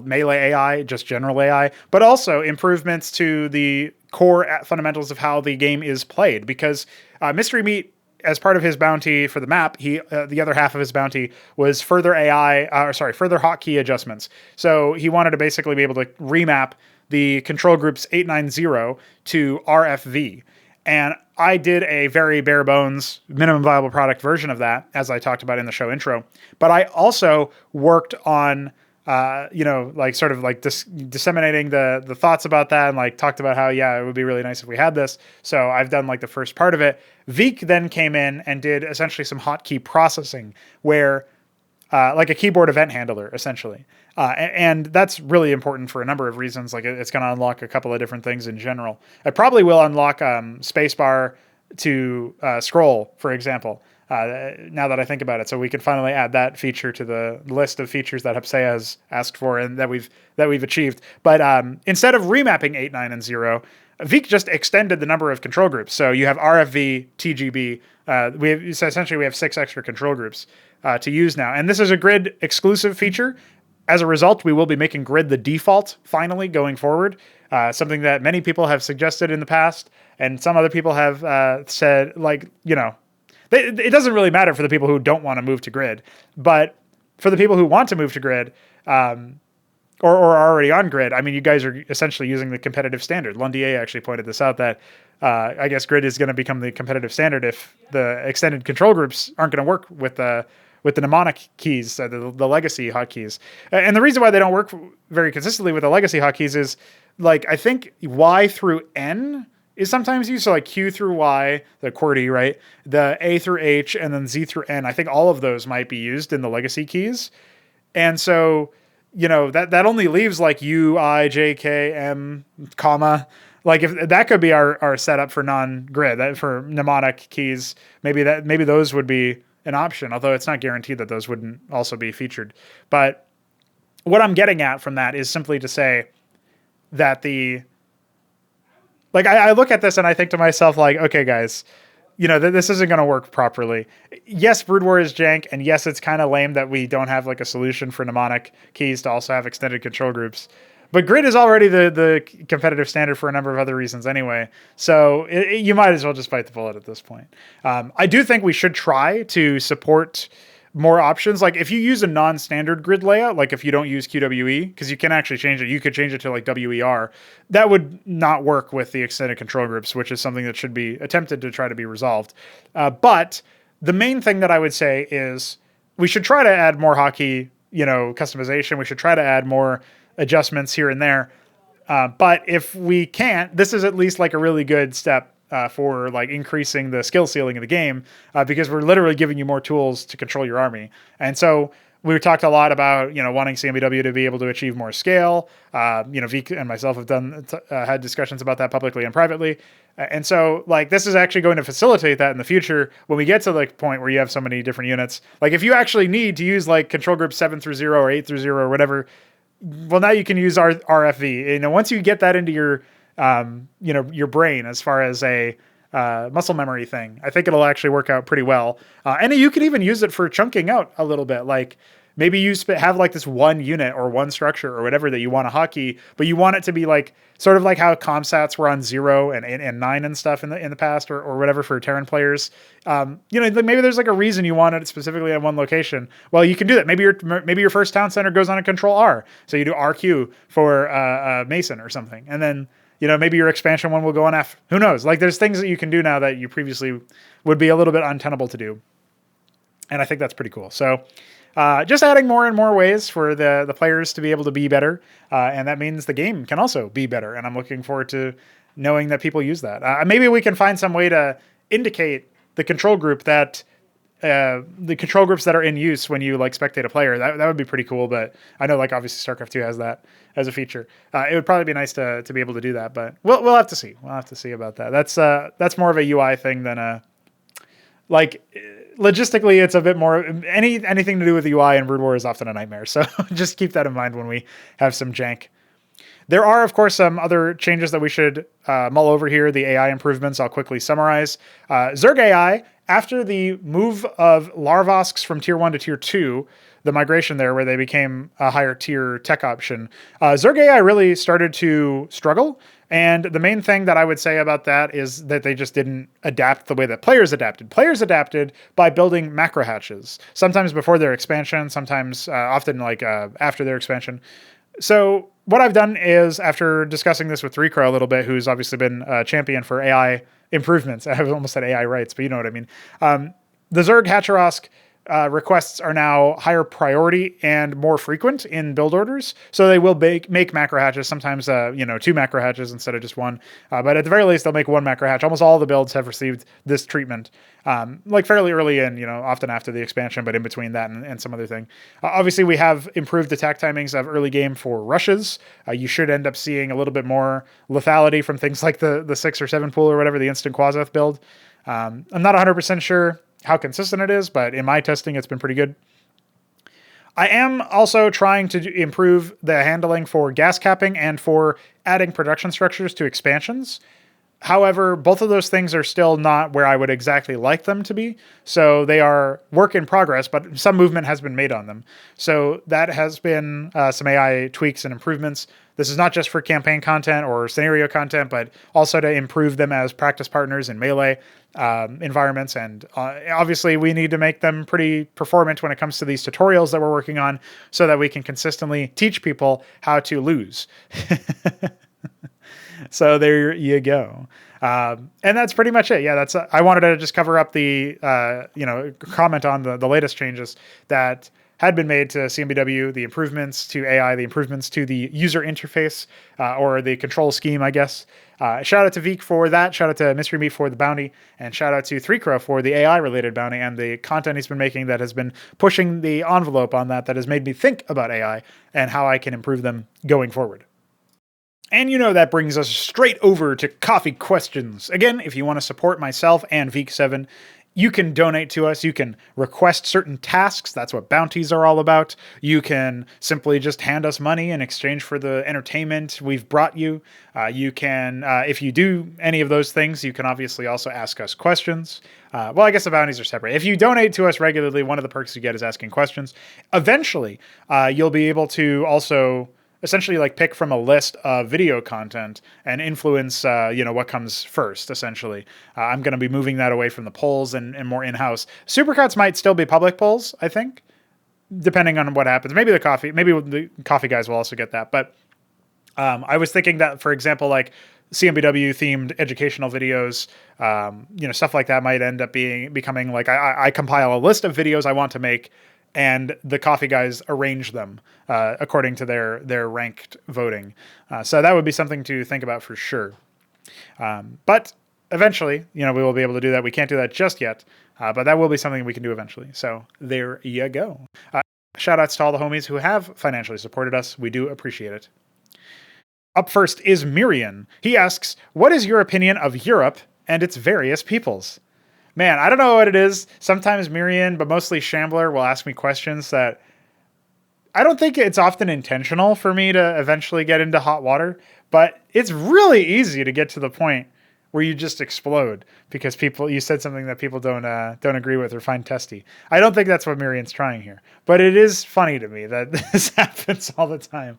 melee AI, just general AI, but also improvements to the core fundamentals of how the game is played. Because Mystery Meat, as part of his bounty for the map, the other half of his bounty was further further hotkey adjustments. So he wanted to basically be able to remap the control groups 890 to RFV. And I did a very bare bones minimum viable product version of that, as I talked about in the show intro. But I also worked on, disseminating the thoughts about that, and talked about how, it would be really nice if we had this. So I've done the first part of it. Veek then came in and did essentially some hotkey processing where, a keyboard event handler, essentially. And that's really important for a number of reasons. It's going to unlock a couple of different things in general. It probably will unlock spacebar to scroll, for example, now that I think about it. So we can finally add that feature to the list of features that Hepsea has asked for and that we've achieved. But instead of remapping 8, 9, and 0, Veek just extended the number of control groups. So you have RFV, TGB. Essentially we have 6 extra control groups to use now. And this is a grid exclusive feature. As a result, we will be making grid the default finally going forward. Something that many people have suggested in the past, and some other people have said, it doesn't really matter for the people who don't want to move to grid, but for the people who want to move to grid, or are already on grid, I mean, you guys are essentially using the competitive standard. Lundier actually pointed this out, that I guess grid is going to become the competitive standard if the extended control groups aren't going to work with the mnemonic keys, the legacy hotkeys. And the reason why they don't work very consistently with the legacy hotkeys is, I think Y through N is sometimes used. So Q through Y, the QWERTY, right? The A through H, and then Z through N. I think all of those might be used in the legacy keys. And so, that only leaves U, I, J, K, M, comma. If that could be our setup for non-grid, for mnemonic keys, maybe those would be an option, although it's not guaranteed that those wouldn't also be featured. But what I'm getting at from that is simply to say that I look at this and I think to myself, okay, guys, this isn't going to work properly. Yes, Brood War is jank, and yes, it's kind of lame that we don't have a solution for mnemonic keys to also have extended control groups. But grid is already the competitive standard for a number of other reasons anyway. So you might as well just bite the bullet at this point. I do think we should try to support more options. If you use a non-standard grid layout, if you don't use QWE, because you can actually change it. You could change it to WER. That would not work with the extended control groups, which is something that should be attempted to try to be resolved. But the main thing that I would say is we should try to add more hotkey, customization. We should try to add more adjustments here and there. But if we can't, this is at least like a really good step for like increasing the skill ceiling of the game, because we're literally giving you more tools to control your army. And so we talked a lot about, wanting CMBW to be able to achieve more scale. Vic and myself have had discussions about that publicly and privately. And so like, this is actually going to facilitate that in the future when we get to the point where you have so many different units. Like if you actually need to use like control group 7 through 0 or 8 through 0 or whatever, well, now you can use RFV. Once you get that into your brain as far as a muscle memory thing, I think it'll actually work out pretty well. And you can even use it for chunking out a little bit. Like maybe you have like this one unit or one structure or whatever that you want to hotkey, but you want it to be like sort of like how comsats were on 0 and 9 and stuff in the past or whatever for Terran players. Maybe there's like a reason you want it specifically on one location. Well, you can do that. Maybe your first town center goes on a control R. So you do RQ for Mason or something. And then, maybe your expansion one will go on F. Who knows? Like there's things that you can do now that you previously would be a little bit untenable to do. And I think that's pretty cool. So just adding more and more ways for the players to be able to be better. And that means the game can also be better. And I'm looking forward to knowing that people use that. Maybe we can find some way to indicate the control group that the control groups that are in use when you like spectate a player. That would be pretty cool. But I know like obviously StarCraft 2 has that as a feature. It would probably be nice to be able to do that, but we'll have to see. We'll have to see about that. That's more of a UI thing than a logistically, it's a bit more anything to do with the UI in Brood War is often a nightmare. So just keep that in mind when we have some jank. There are, of course, some other changes that we should mull over here. The AI improvements, I'll quickly summarize. Zerg AI, after the move of Larvosks from tier 1 to tier 2, the migration there where they became a higher tier tech option, Zerg AI really started to struggle. And the main thing that I would say about that is that they just didn't adapt the way that players adapted. Players adapted by building macro hatches, sometimes before their expansion, sometimes often after their expansion. So what I've done is, after discussing this with Pr0totype a little bit, who's obviously been a champion for AI improvements, I almost said AI rights, but you know what I mean. The Zerg Hatcherosk requests are now higher priority and more frequent in build orders. So they will make macro hatches, sometimes, 2 macro hatches instead of just 1. But at the very least, they'll make 1 macro hatch. Almost all the builds have received this treatment, fairly early in, often after the expansion, but in between that and some other thing. Obviously, we have improved attack timings of early game for rushes. You should end up seeing a little bit more lethality from things like the 6 or 7 pool or whatever, the instant Quaseth build. I'm not 100% sure how consistent it is, but in my testing, it's been pretty good. I am also trying to improve the handling for gas capping and for adding production structures to expansions. However, both of those things are still not where I would exactly like them to be. So they are work in progress, but some movement has been made on them. So that has been some AI tweaks and improvements. This is not just for campaign content or scenario content, but also to improve them as practice partners in melee environments. And obviously, we need to make them pretty performant when it comes to these tutorials that we're working on so that we can consistently teach people how to lose. So there you go. And that's pretty much it. Yeah, I wanted to just cover up the, comment on the latest changes that had been made to CMBW, the improvements to AI, the improvements to the user interface, or the control scheme, I guess. Shout out to Vic for that. Shout out to Mystery Meat for the bounty. And shout out to Pr0totype for the AI-related bounty and the content he's been making that has been pushing the envelope on that has made me think about AI and how I can improve them going forward. And that brings us straight over to coffee questions. Again, if you want to support myself and Vic7, you can donate to us. You can request certain tasks. That's what bounties are all about. You can simply just hand us money in exchange for the entertainment we've brought you. You can, if you do any of those things, you can obviously also ask us questions. Well, I guess the bounties are separate. If you donate to us regularly, one of the perks you get is asking questions. Eventually, you'll be able to also essentially pick from a list of video content and influence, what comes first, essentially. I'm going to be moving that away from the polls and more in-house. Supercuts might still be public polls, I think, depending on what happens. Maybe the coffee guys will also get that. But I was thinking that, for example, CMBW themed educational videos, stuff like that might end up becoming I compile a list of videos I want to make, and the coffee guys arrange them according to their ranked voting. So that would be something to think about for sure. But eventually, we will be able to do that. We can't do that just yet, but that will be something we can do eventually. So there you go. Shout outs to all the homies who have financially supported us. We do appreciate it. Up first is Myrian. He asks, what is your opinion of Europe and its various peoples? Man, I don't know what it is. Sometimes Myrian, but mostly Shambler, will ask me questions that I don't think it's often intentional for me to eventually get into hot water, but it's really easy to get to the point where you just explode because you said something that people don't agree with or find testy. I don't think that's what Myrian's trying here, but it is funny to me that this happens all the time.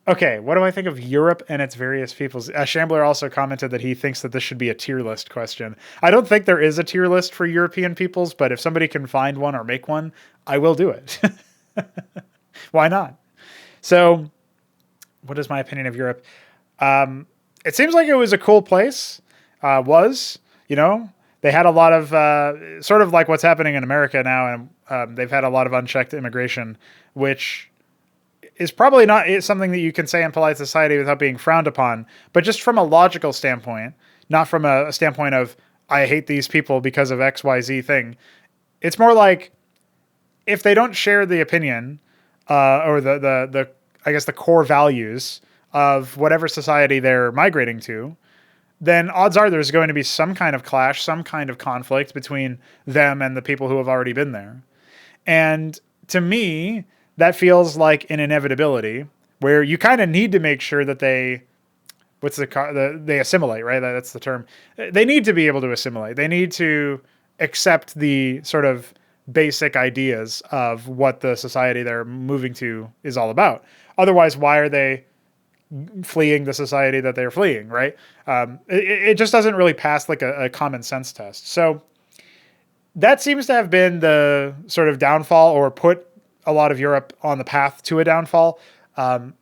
Okay, what do I think of Europe and its various peoples? Shambler also commented that he thinks that this should be a tier list question. I don't think there is a tier list for European peoples, but if somebody can find one or make one, I will do it. Why not? So, what is my opinion of Europe? It seems like it was a cool place. They had a lot of, sort of like what's happening in America now, and they've had a lot of unchecked immigration, which is probably not something that you can say in polite society without being frowned upon, but just from a logical standpoint, not from a standpoint of, I hate these people because of XYZ thing. It's more like, if they don't share the opinion, or the I guess the core values of whatever society they're migrating to, then odds are there's going to be some kind of clash, some kind of conflict between them and the people who have already been there. And to me, that feels like an inevitability where you kind of need to make sure that they assimilate, right? That's the term. They need to be able to assimilate. They need to accept the sort of basic ideas of what the society they're moving to is all about. Otherwise, why are they fleeing the society that they're fleeing, right? It just doesn't really pass like a common sense test. So that seems to have been the sort of downfall, or put a lot of Europe on the path to a downfall. And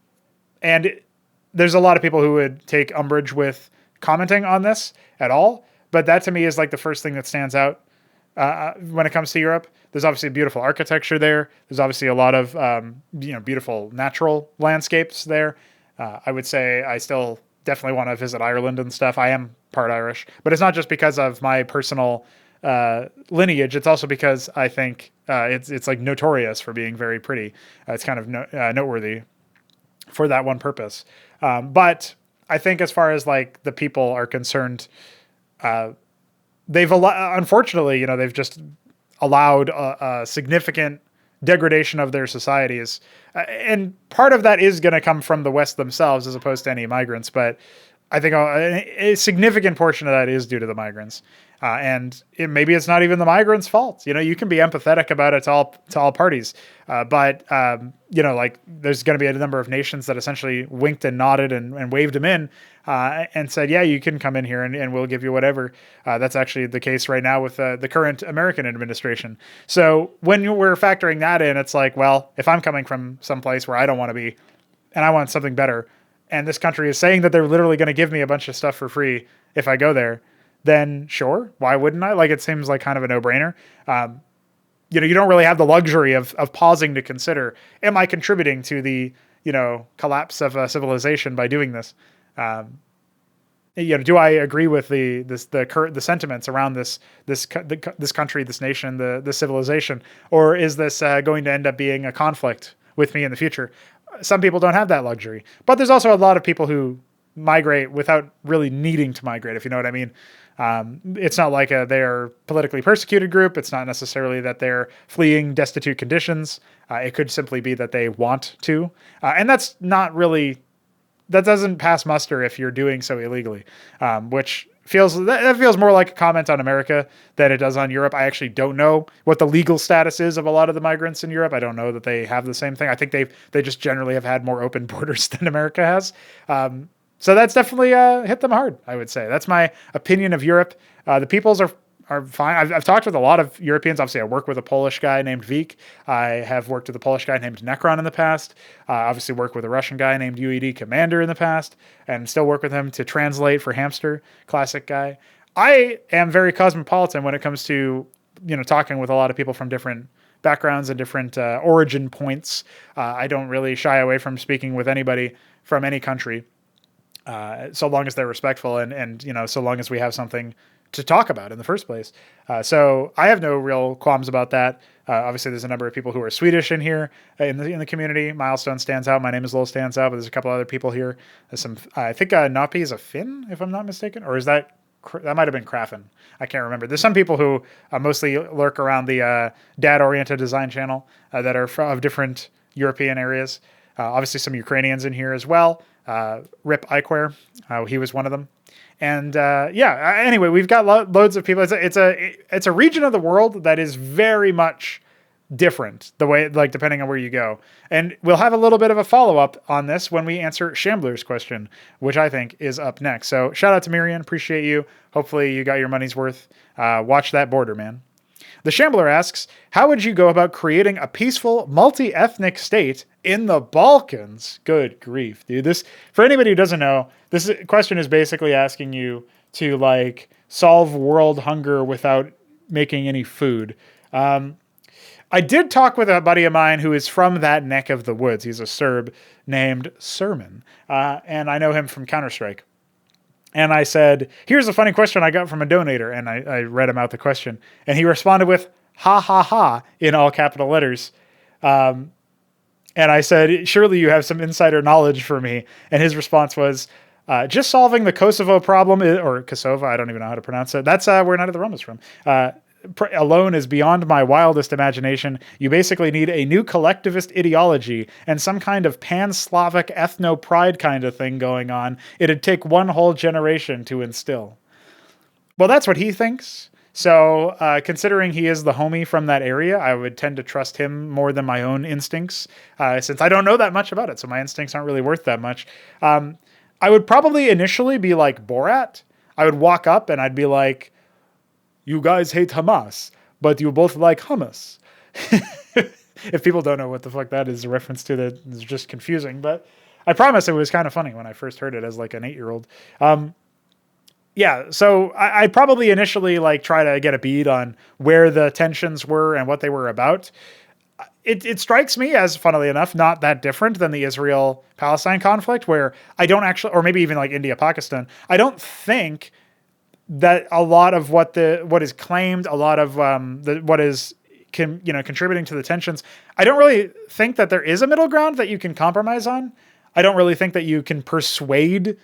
there's a lot of people who would take umbrage with commenting on this at all. But that to me is like the first thing that stands out when it comes to Europe. There's obviously beautiful architecture there. There's obviously a lot of beautiful natural landscapes there. I would say I still definitely want to visit Ireland and stuff. I am part Irish, but it's not just because of my personal lineage. It's also because I think it's like notorious for being very pretty. It's kind of noteworthy for that one purpose. But I think as far as like the people are concerned, unfortunately, they've just allowed a significant degradation of their societies. And part of that is going to come from the West themselves as opposed to any migrants. But I think a significant portion of that is due to the migrants. And maybe it's not even the migrants' fault. You can be empathetic about it to all parties. But like there's going to be a number of nations that essentially winked and nodded and waved them in and said, yeah, you can come in here and we'll give you whatever. That's actually the case right now with the current American administration. So when we're factoring that in, it's like, well, if I'm coming from someplace where I don't want to be and I want something better, and this country is saying that they're literally going to give me a bunch of stuff for free if I go there, then sure, why wouldn't I? Like, it seems like kind of a no-brainer. You don't really have the luxury of pausing to consider, am I contributing to the, collapse of civilization by doing this? Do I agree with the sentiments around this country, this nation, the civilization, or is this going to end up being a conflict with me in the future? Some people don't have that luxury, but there's also a lot of people who migrate without really needing to migrate, if you know what I mean. It's not like they're politically persecuted group. It's not necessarily that they're fleeing destitute conditions. It could simply be that they want to. And that's not really, that doesn't pass muster if you're doing so illegally, which feels more like a comment on America than it does on Europe. I actually don't know what the legal status is of a lot of the migrants in Europe. I don't know that they have the same thing. I think they just generally have had more open borders than America has. So that's definitely hit them hard, I would say. That's my opinion of Europe. The peoples are fine. I've talked with a lot of Europeans. Obviously, I work with a Polish guy named Vik. I have worked with a Polish guy named Necron in the past. Obviously, worked with a Russian guy named UED Commander in the past, and still work with him to translate for Hamster, classic guy. I am very cosmopolitan when it comes to talking with a lot of people from different backgrounds and different origin points. I don't really shy away from speaking with anybody from any country, so long as they're respectful and so long as we have something to talk about in the first place. So I have no real qualms about that. Obviously, there's a number of people who are Swedish in here in the community. Milestone stands out. My name is Lil stands out, but there's a couple other people here. There's some. I think Napi is a Finn, if I'm not mistaken, or is that might have been Krafen? I can't remember. There's some people who mostly lurk around the dad-oriented design channel that are of different European areas. Obviously, some Ukrainians in here as well. Rip Iquare, he was one of them. And anyway, we've got loads of people. It's a region of the world that is very much different, the way, like, depending on where you go. And we'll have a little bit of a follow-up on this when we answer Shambler's question, which I think is up next. So shout out to Myrian. Appreciate you. Hopefully you got your money's worth. Watch that border, man. The Shambler asks, how would you go about creating a peaceful, multi-ethnic state in the Balkans? Good grief, dude. This, for anybody who doesn't know, this question is basically asking you to, like, solve world hunger without making any food. I did talk with a buddy of mine who is from that neck of the woods. He's a Serb named Sermon, and I know him from Counter-Strike. And I said, here's a funny question I got from a donator. And I read him out the question. And he responded with, ha, ha, ha, in all capital letters. And I said, surely you have some insider knowledge for me. And his response was, just solving the Kosovo problem, or Kosovo, I don't even know how to pronounce it. That's where Night of the Realm is from. Alone is beyond my wildest imagination. You basically need a new collectivist ideology and some kind of pan-Slavic ethno-pride kind of thing going on. It'd take one whole generation to instill. Well, that's what he thinks. So considering he is the homie from that area, I would tend to trust him more than my own instincts, since I don't know that much about it. So my instincts aren't really worth that much. I would probably initially be like Borat. I would walk up and I'd be like, you guys hate Hamas, but you both like hummus. If people don't know what the fuck that is a reference to, that is just confusing. But I promise it was kind of funny when I first heard it as like an 8-year-old. So I'd probably initially like try to get a bead on where the tensions were and what they were about. It strikes me as, funnily enough, not that different than the Israel-Palestine conflict, where I don't actually, or maybe even like India-Pakistan, I don't think that a lot of what is claimed, a lot of what is contributing to the tensions, I don't really think that there is a middle ground that you can compromise on. I don't really think that you can persuade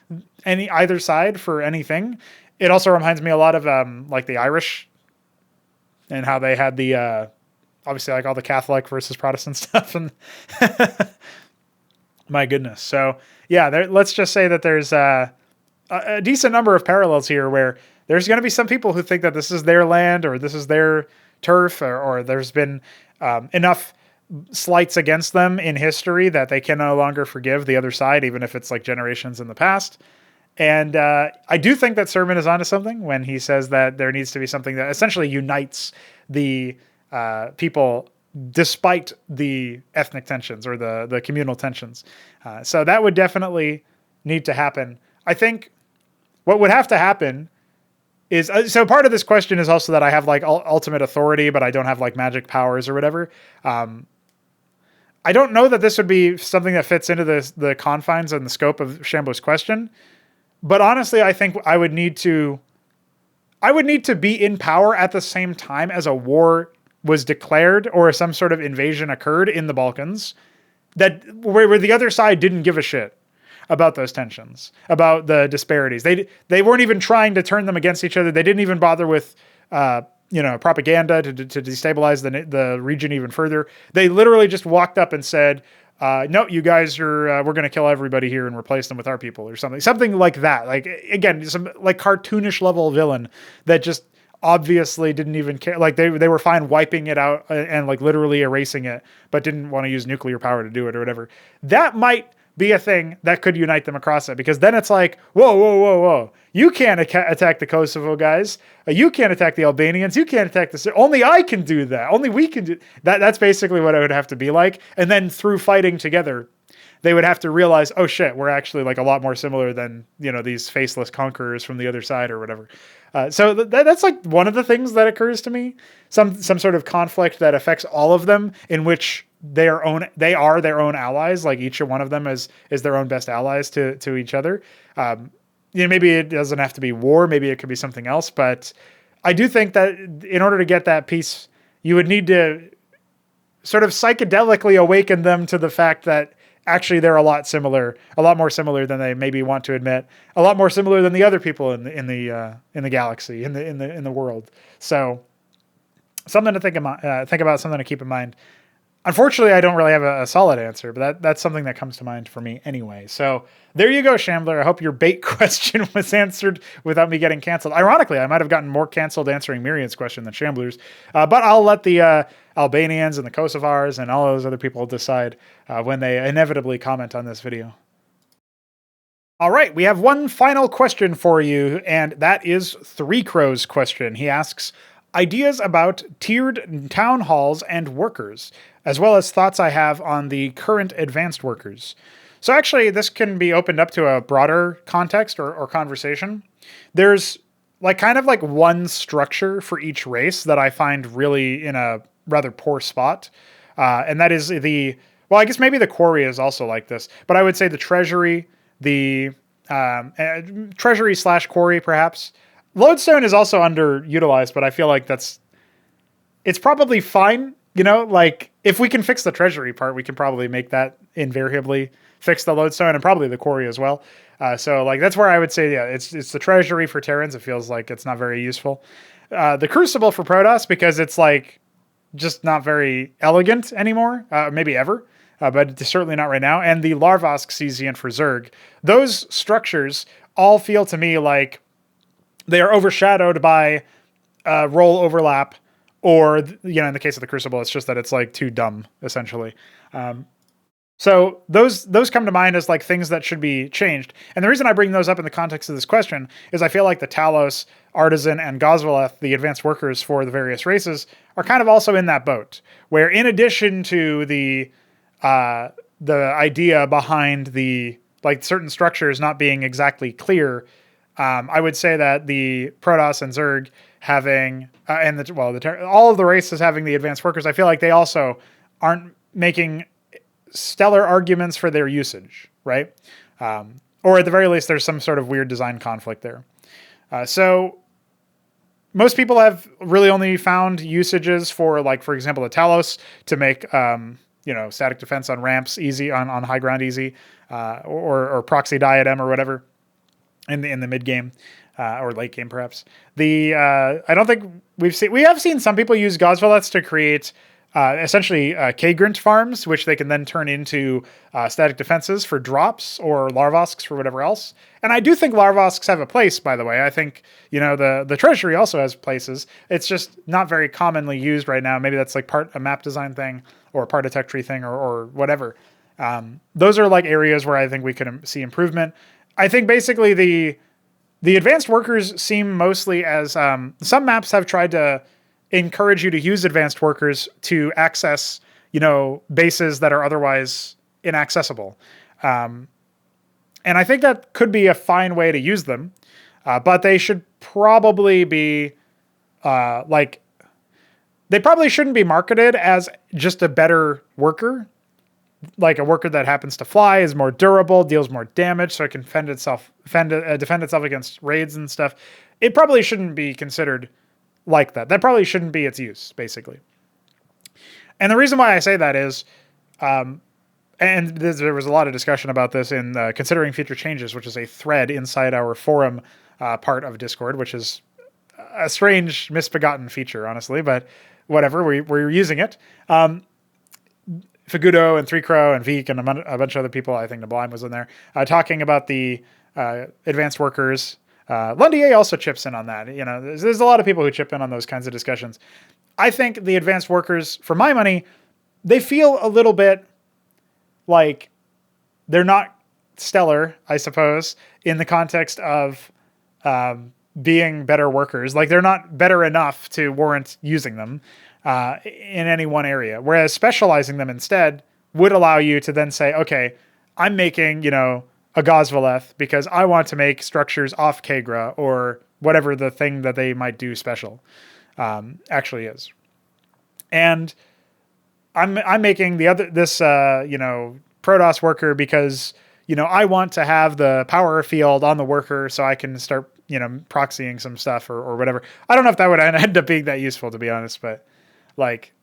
either side for anything. It also reminds me a lot of like the Irish and how they had the obviously like all the Catholic versus Protestant stuff, and my goodness. So yeah, let's just say that there's a decent number of parallels here where there's going to be some people who think that this is their land or this is their turf, or there's been enough slights against them in history that they can no longer forgive the other side, even if it's like generations in the past. And I do think that Sermon is onto something when he says that there needs to be something that essentially unites the people despite the ethnic tensions or the communal tensions. So that would definitely need to happen. I think what would have to happen is, so part of this question is also that I have like ultimate authority, but I don't have like magic powers or whatever. I don't know that this would be something that fits into the confines and the scope of Shambler's question. But honestly, I think I would need to be in power at the same time as a war was declared or some sort of invasion occurred in the Balkans, where the other side didn't give a shit about those tensions, about the disparities. They weren't even trying to turn them against each other. They didn't even bother with propaganda to destabilize the region even further. They literally just walked up and said, no, you guys are, we're going to kill everybody here and replace them with our people or something like that. Like, again, some like cartoonish level villain that just obviously didn't even care. Like they were fine wiping it out and like literally erasing it, but didn't want to use nuclear power to do it or whatever. That might be a thing that could unite them across it, because then it's like, whoa. You can't attack the Kosovo guys. You can't attack the Albanians. You can't attack only I can do that. Only we can do that. That's basically what it would have to be like. And then through fighting together, they would have to realize, oh shit, we're actually like a lot more similar than, these faceless conquerors from the other side or whatever. So that's like one of the things that occurs to me. Some sort of conflict that affects all of them, in which they are their own allies. Like each one of them is their own best allies to each other. Maybe it doesn't have to be war. Maybe it could be something else. But I do think that in order to get that piece, you would need to sort of psychedelically awaken them to the fact that actually they're a lot more similar than they maybe want to admit, a lot more similar than the other people in the galaxy, in the world. So something to think about, something to keep in mind. Unfortunately, I don't really have a solid answer, but that's something that comes to mind for me anyway. So there you go, Shambler. I hope your bait question was answered without me getting canceled. Ironically, I might have gotten more canceled answering Myrian's question than Shambler's, but I'll let the Albanians and the Kosovars and all those other people decide when they inevitably comment on this video. All right, we have one final question for you, and that is Three Crow's question. He asks, ideas about tiered town halls and workers, as well as thoughts I have on the current advanced workers. So actually, this can be opened up to a broader context or conversation. There's kind of one structure for each race that I find really in a rather poor spot. And that is I guess maybe the quarry is also like this, but I would say the treasury, the treasury/quarry perhaps. Lodestone is also underutilized, but I feel like it's probably fine. If we can fix the treasury part, we can probably make that invariably fix the lodestone and probably the quarry as well. So that's where I would say, yeah, it's the treasury for Terrans. It feels like it's not very useful. The crucible for Protoss, because it's just not very elegant anymore, maybe ever, but it's certainly not right now. And the Larvosk Cesian for Zerg. Those structures all feel to me like they are overshadowed by role overlap, or, in the case of the Crucible, it's just that it's too dumb, essentially. So those come to mind as things that should be changed. And the reason I bring those up in the context of this question is I feel like the Talos, Artisan, and Gosvaleth, the advanced workers for the various races, are kind of also in that boat, where in addition to the idea behind the certain structures not being exactly clear, I would say that the Protoss and Zerg having, all of the races having the advanced workers, I feel like they also aren't making stellar arguments for their usage, right? Or at the very least, there's some sort of weird design conflict there. So most people have really only found usages for, for example, the Talos to make, static defense on ramps easy, on high ground easy, or proxy diadem or whatever in the mid game. Or late game, perhaps. I don't think we have seen some people use Gosvalets to create essentially K-Grint farms, which they can then turn into static defenses for drops or Larvosks for whatever else. And I do think Larvosks have a place, by the way. I think, the Treasury also has places. It's just not very commonly used right now. Maybe that's part a map design thing or part a tech tree thing or whatever. Those are areas where I think we could see improvement. I think basically the advanced workers seem mostly as some maps have tried to encourage you to use advanced workers to access, bases that are otherwise inaccessible. And I think that could be a fine way to use them, but they should probably be they probably shouldn't be marketed as just a better worker. A worker that happens to fly, is more durable, deals more damage, so it can defend itself against raids and stuff. It probably shouldn't be considered like that. That probably shouldn't be its use, basically. And the reason why I say that is, and there was a lot of discussion about this in Considering Future Changes, which is a thread inside our forum part of Discord, which is a strange, misbegotten feature, honestly, but whatever, we're using it. Fagudo and Three Crow and Veek and a bunch of other people, I think Nablime was in there, talking about the advanced workers. Lundier also chips in on that. There's a lot of people who chip in on those kinds of discussions. I think the advanced workers, for my money, they feel a little bit like they're not stellar, I suppose, in the context of being better workers. They're not better enough to warrant using them in any one area. Whereas specializing them instead would allow you to then say, okay, I'm making, a Gosvaleth because I want to make structures off Kagra or whatever the thing that they might do special actually is. And I'm making this Protoss worker because I want to have the power field on the worker so I can start proxying some stuff or whatever. I don't know if that would end up being that useful, to be honest, but like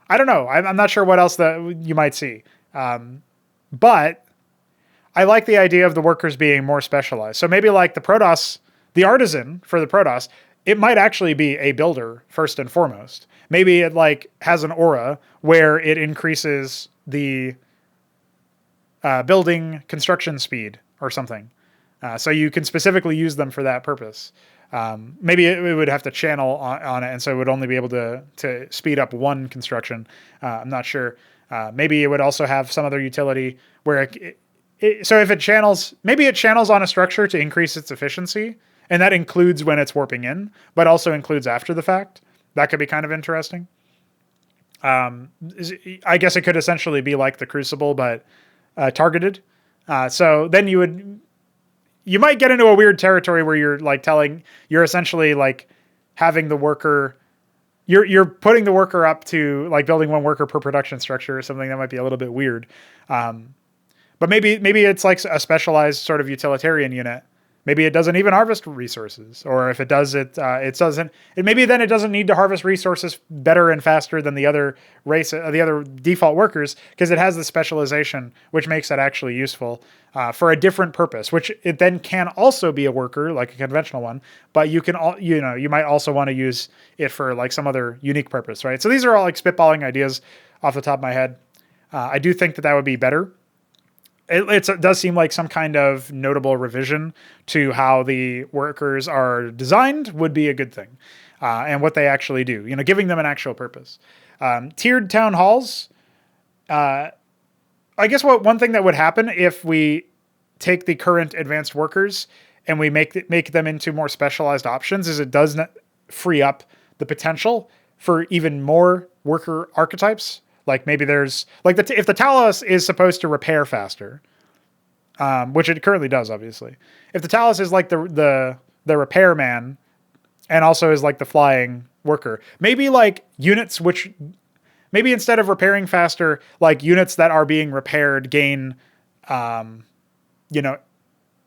I don't know. I'm not sure what else that you might see, but I like the idea of the workers being more specialized. So maybe like the Protoss, the artisan for the Protoss, it might actually be a builder first and foremost. Maybe it like has an aura where it increases the building construction speed or something. So you can specifically use them for that purpose. Maybe it would have to channel on it, and so it would only be able to speed up one construction. I'm not sure. Maybe it would also have some other utility where so if it channels, maybe it channels on a structure to increase its efficiency, and that includes when it's warping in, but also includes after the fact. That could be kind of interesting. I guess it could essentially be like the Crucible, but targeted. So then you might get into a weird territory where you're essentially like having the worker, you're putting the worker up to like building one worker per production structure or something that might be a little bit weird. But maybe it's like a specialized sort of utilitarian unit. Maybe it doesn't even harvest resources, or if it does, it doesn't. Maybe then it doesn't need to harvest resources better and faster than the other the other default workers, because it has the specialization, which makes it actually useful for a different purpose. Which it then can also be a worker, like a conventional one, but you might also want to use it for like some other unique purpose, right? So these are all like spitballing ideas off the top of my head. I do think that would be better. It does seem like some kind of notable revision to how the workers are designed would be a good thing, and what they actually do. Giving them an actual purpose. Tiered town halls. I guess one thing that would happen if we take the current advanced workers and we make them into more specialized options is it does not free up the potential for even more worker archetypes. Like maybe there's like if the Talos is supposed to repair faster, which it currently does, obviously. If the Talos is like the repairman and also is like the flying worker, maybe like units maybe instead of repairing faster, like units that are being repaired gain, I don't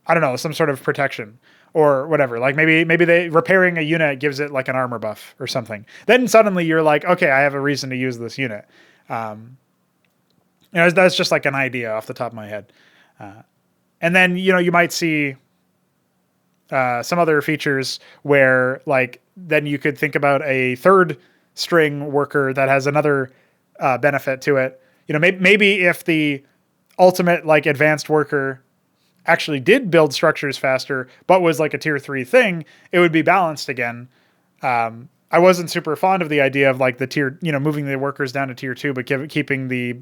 know, some sort of protection or whatever. Like maybe they repairing a unit gives it like an armor buff or something. Then suddenly you're like, okay, I have a reason to use this unit. That's just like an idea off the top of my head. And then, you might see some other features where like, then you could think about a third string worker that has another benefit to it. Maybe if the ultimate like advanced worker actually did build structures faster, but was like a tier 3 thing, it would be balanced again. I wasn't super fond of the idea of like the tier, moving the workers down to tier 2, but keeping the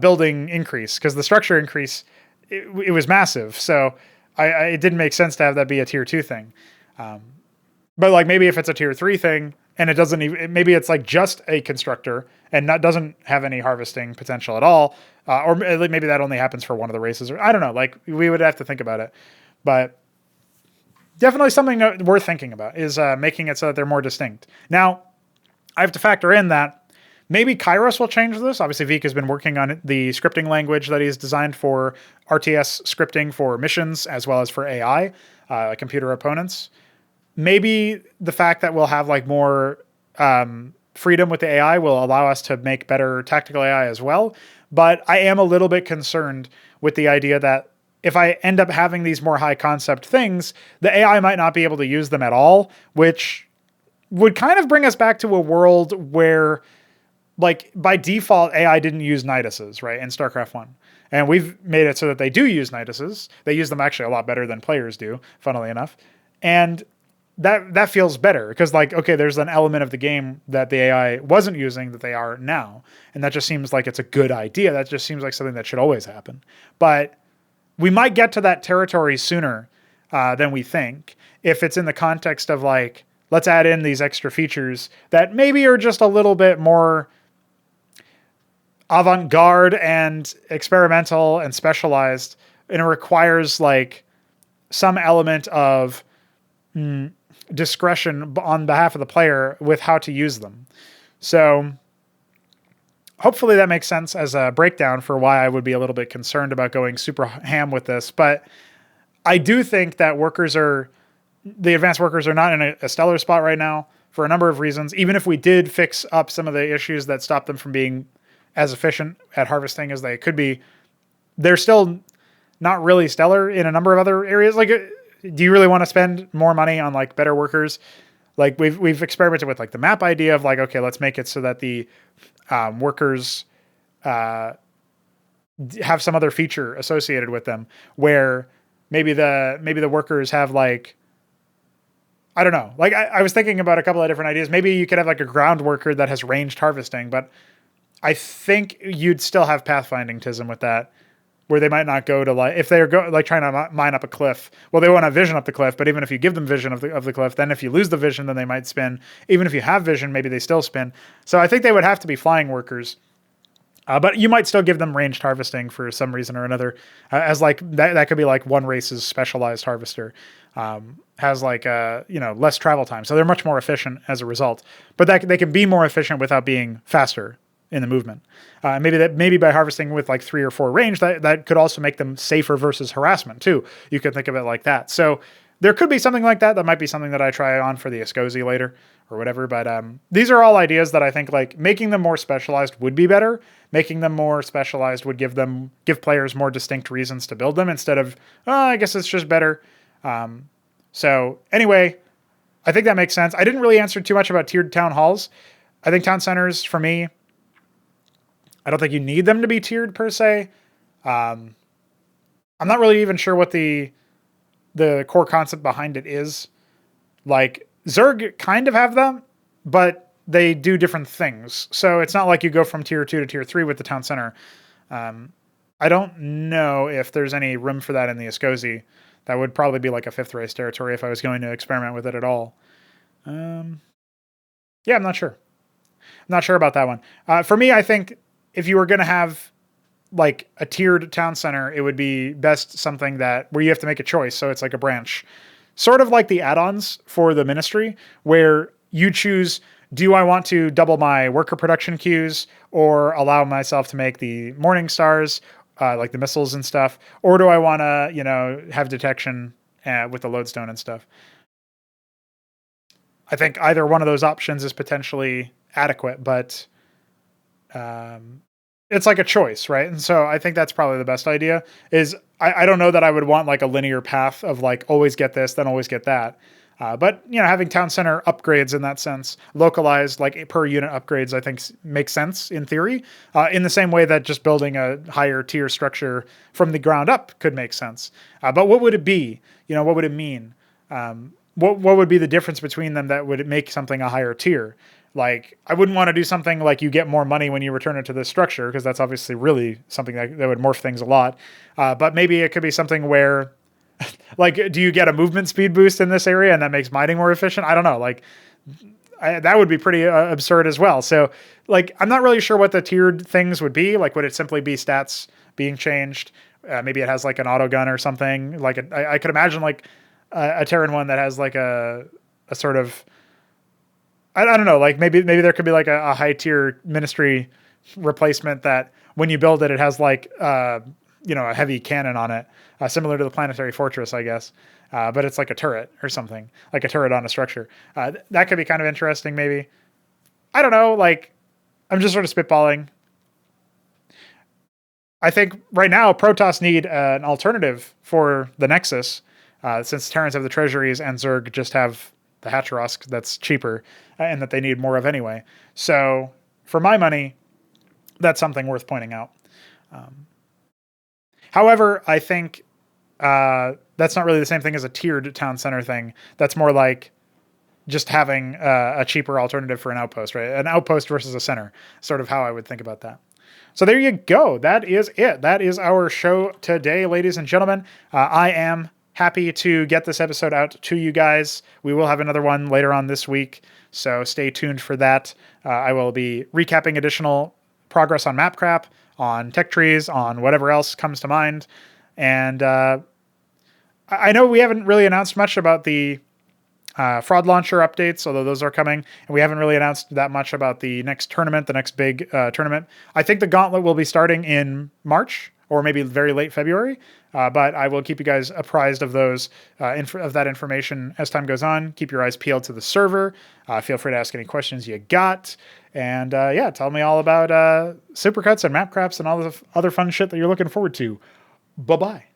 building increase, because the structure increase, it was massive. So it didn't make sense to have that be a tier 2 thing. But like maybe if it's a tier 3 thing and it doesn't even, maybe it's like just a constructor and doesn't have any harvesting potential at all. Or maybe that only happens for one of the races, or I don't know, like we would have to think about it, but definitely something worth thinking about is making it so that they're more distinct. Now, I have to factor in that maybe Kairos will change this. Obviously, Vik has been working on the scripting language that he's designed for RTS scripting for missions as well as for AI, computer opponents. Maybe the fact that we'll have like more freedom with the AI will allow us to make better tactical AI as well. But I am a little bit concerned with the idea that if I end up having these more high concept things, the AI might not be able to use them at all, which would kind of bring us back to a world where, like, by default, AI didn't use Niduses, right, in StarCraft 1. And we've made it so that they do use Niduses. They use them actually a lot better than players do, funnily enough. And that feels better because, like, okay, there's an element of the game that the AI wasn't using that they are now. And that just seems like it's a good idea. That just seems like something that should always happen. But we might get to that territory sooner than we think if it's in the context of, like, let's add in these extra features that maybe are just a little bit more, avant-garde and experimental and specialized, and it requires like some element of discretion on behalf of the player with how to use them. So hopefully that makes sense as a breakdown for why I would be a little bit concerned about going super ham with this. But I do think that the advanced workers are not in a stellar spot right now for a number of reasons. Even if we did fix up some of the issues that stop them from being as efficient at harvesting as they could be, they're still not really stellar in a number of other areas. Like, do you really want to spend more money on like better workers? Like we've experimented with like the map idea of like, okay, let's make it so that the workers have some other feature associated with them where maybe the workers have like, I don't know. Like I was thinking about a couple of different ideas. Maybe you could have like a ground worker that has ranged harvesting, but I think you'd still have pathfinding-tism with that, where they might not go to like, if they're trying to mine up a cliff, well, they won't have vision up the cliff, but even if you give them vision of the cliff, then if you lose the vision, then they might spin. Even if you have vision, maybe they still spin. So I think they would have to be flying workers. But you might still give them ranged harvesting for some reason or another, as like that could be like one race's specialized harvester, has like less travel time, so they're much more efficient as a result. But that they can be more efficient without being faster in the movement. Maybe by harvesting with like 3 or 4 range, that could also make them safer versus harassment too. You could think of it like that. So there could be something like that. That might be something that I try on for the Escosi later or whatever. But these are all ideas that I think like making them more specialized would be better. Making them more specialized would give players more distinct reasons to build them instead of, I guess it's just better. So anyway, I think that makes sense. I didn't really answer too much about tiered town halls. I think town centers for me, I don't think you need them to be tiered per se. I'm not really even sure what the core concept behind it is. Like Zerg kind of have them, but they do different things. So it's not like you go from tier 2 to tier 3 with the town center. I don't know if there's any room for that in the Escosi. That would probably be like a 5th race territory if I was going to experiment with it at all. Yeah, I'm not sure. I'm not sure about that one. For me, I think if you were going to have like a tiered town center, it would be best something where you have to make a choice. So it's like a branch, sort of like the add-ons for the ministry, where you choose, do I want to double my worker production queues or allow myself to make the morning stars, like the missiles and stuff? Or do I want to, have detection with the lodestone and stuff? I think either one of those options is potentially adequate, but it's like a choice, right? And so I think that's probably the best idea is I don't know that I would want like a linear path of like always get this, then always get that. But having town center upgrades in that sense, localized like per unit upgrades, I think makes sense in theory, in the same way that just building a higher tier structure from the ground up could make sense. But what would it be? What would it mean? What would be the difference between them that would make something a higher tier? Like, I wouldn't want to do something like you get more money when you return it to this structure, because that's obviously really something that would morph things a lot. But maybe it could be something where, like, do you get a movement speed boost in this area and that makes mining more efficient? I don't know. Like, that would be pretty absurd as well. So, like, I'm not really sure what the tiered things would be. Like, would it simply be stats being changed? Maybe it has, like, an auto gun or something. Like, I could imagine, like, a Terran one that has, like, a sort of... I don't know, like maybe there could be like a high tier ministry replacement that when you build it, it has like, a heavy cannon on it, similar to the planetary fortress, I guess. But it's like a turret or something, like a turret on a structure. That could be kind of interesting, maybe. I don't know, like I'm just sort of spitballing. I think right now Protoss need an alternative for the Nexus, since Terrans have the treasuries and Zerg just have the Hacharosk that's cheaper and that they need more of anyway. So for my money, that's something worth pointing out. However, I think that's not really the same thing as a tiered town center thing. That's more like just having a cheaper alternative for an outpost, right? An outpost versus a center, sort of how I would think about that. So there you go. That is it. That is our show today, ladies and gentlemen. I am happy to get this episode out to you guys. We will have another one later on this week, so stay tuned for that. I will be recapping additional progress on Mapcrap, on tech trees, on whatever else comes to mind. And I know we haven't really announced much about the fraud launcher updates, although those are coming. And we haven't really announced that much about the next tournament, the next big tournament. I think the gauntlet will be starting in March or maybe very late February. But I will keep you guys apprised of those of that information as time goes on. Keep your eyes peeled to the server. Feel free to ask any questions you got. And yeah, tell me all about Supercuts and Mapcraps and all the other fun shit that you're looking forward to. Bye-bye.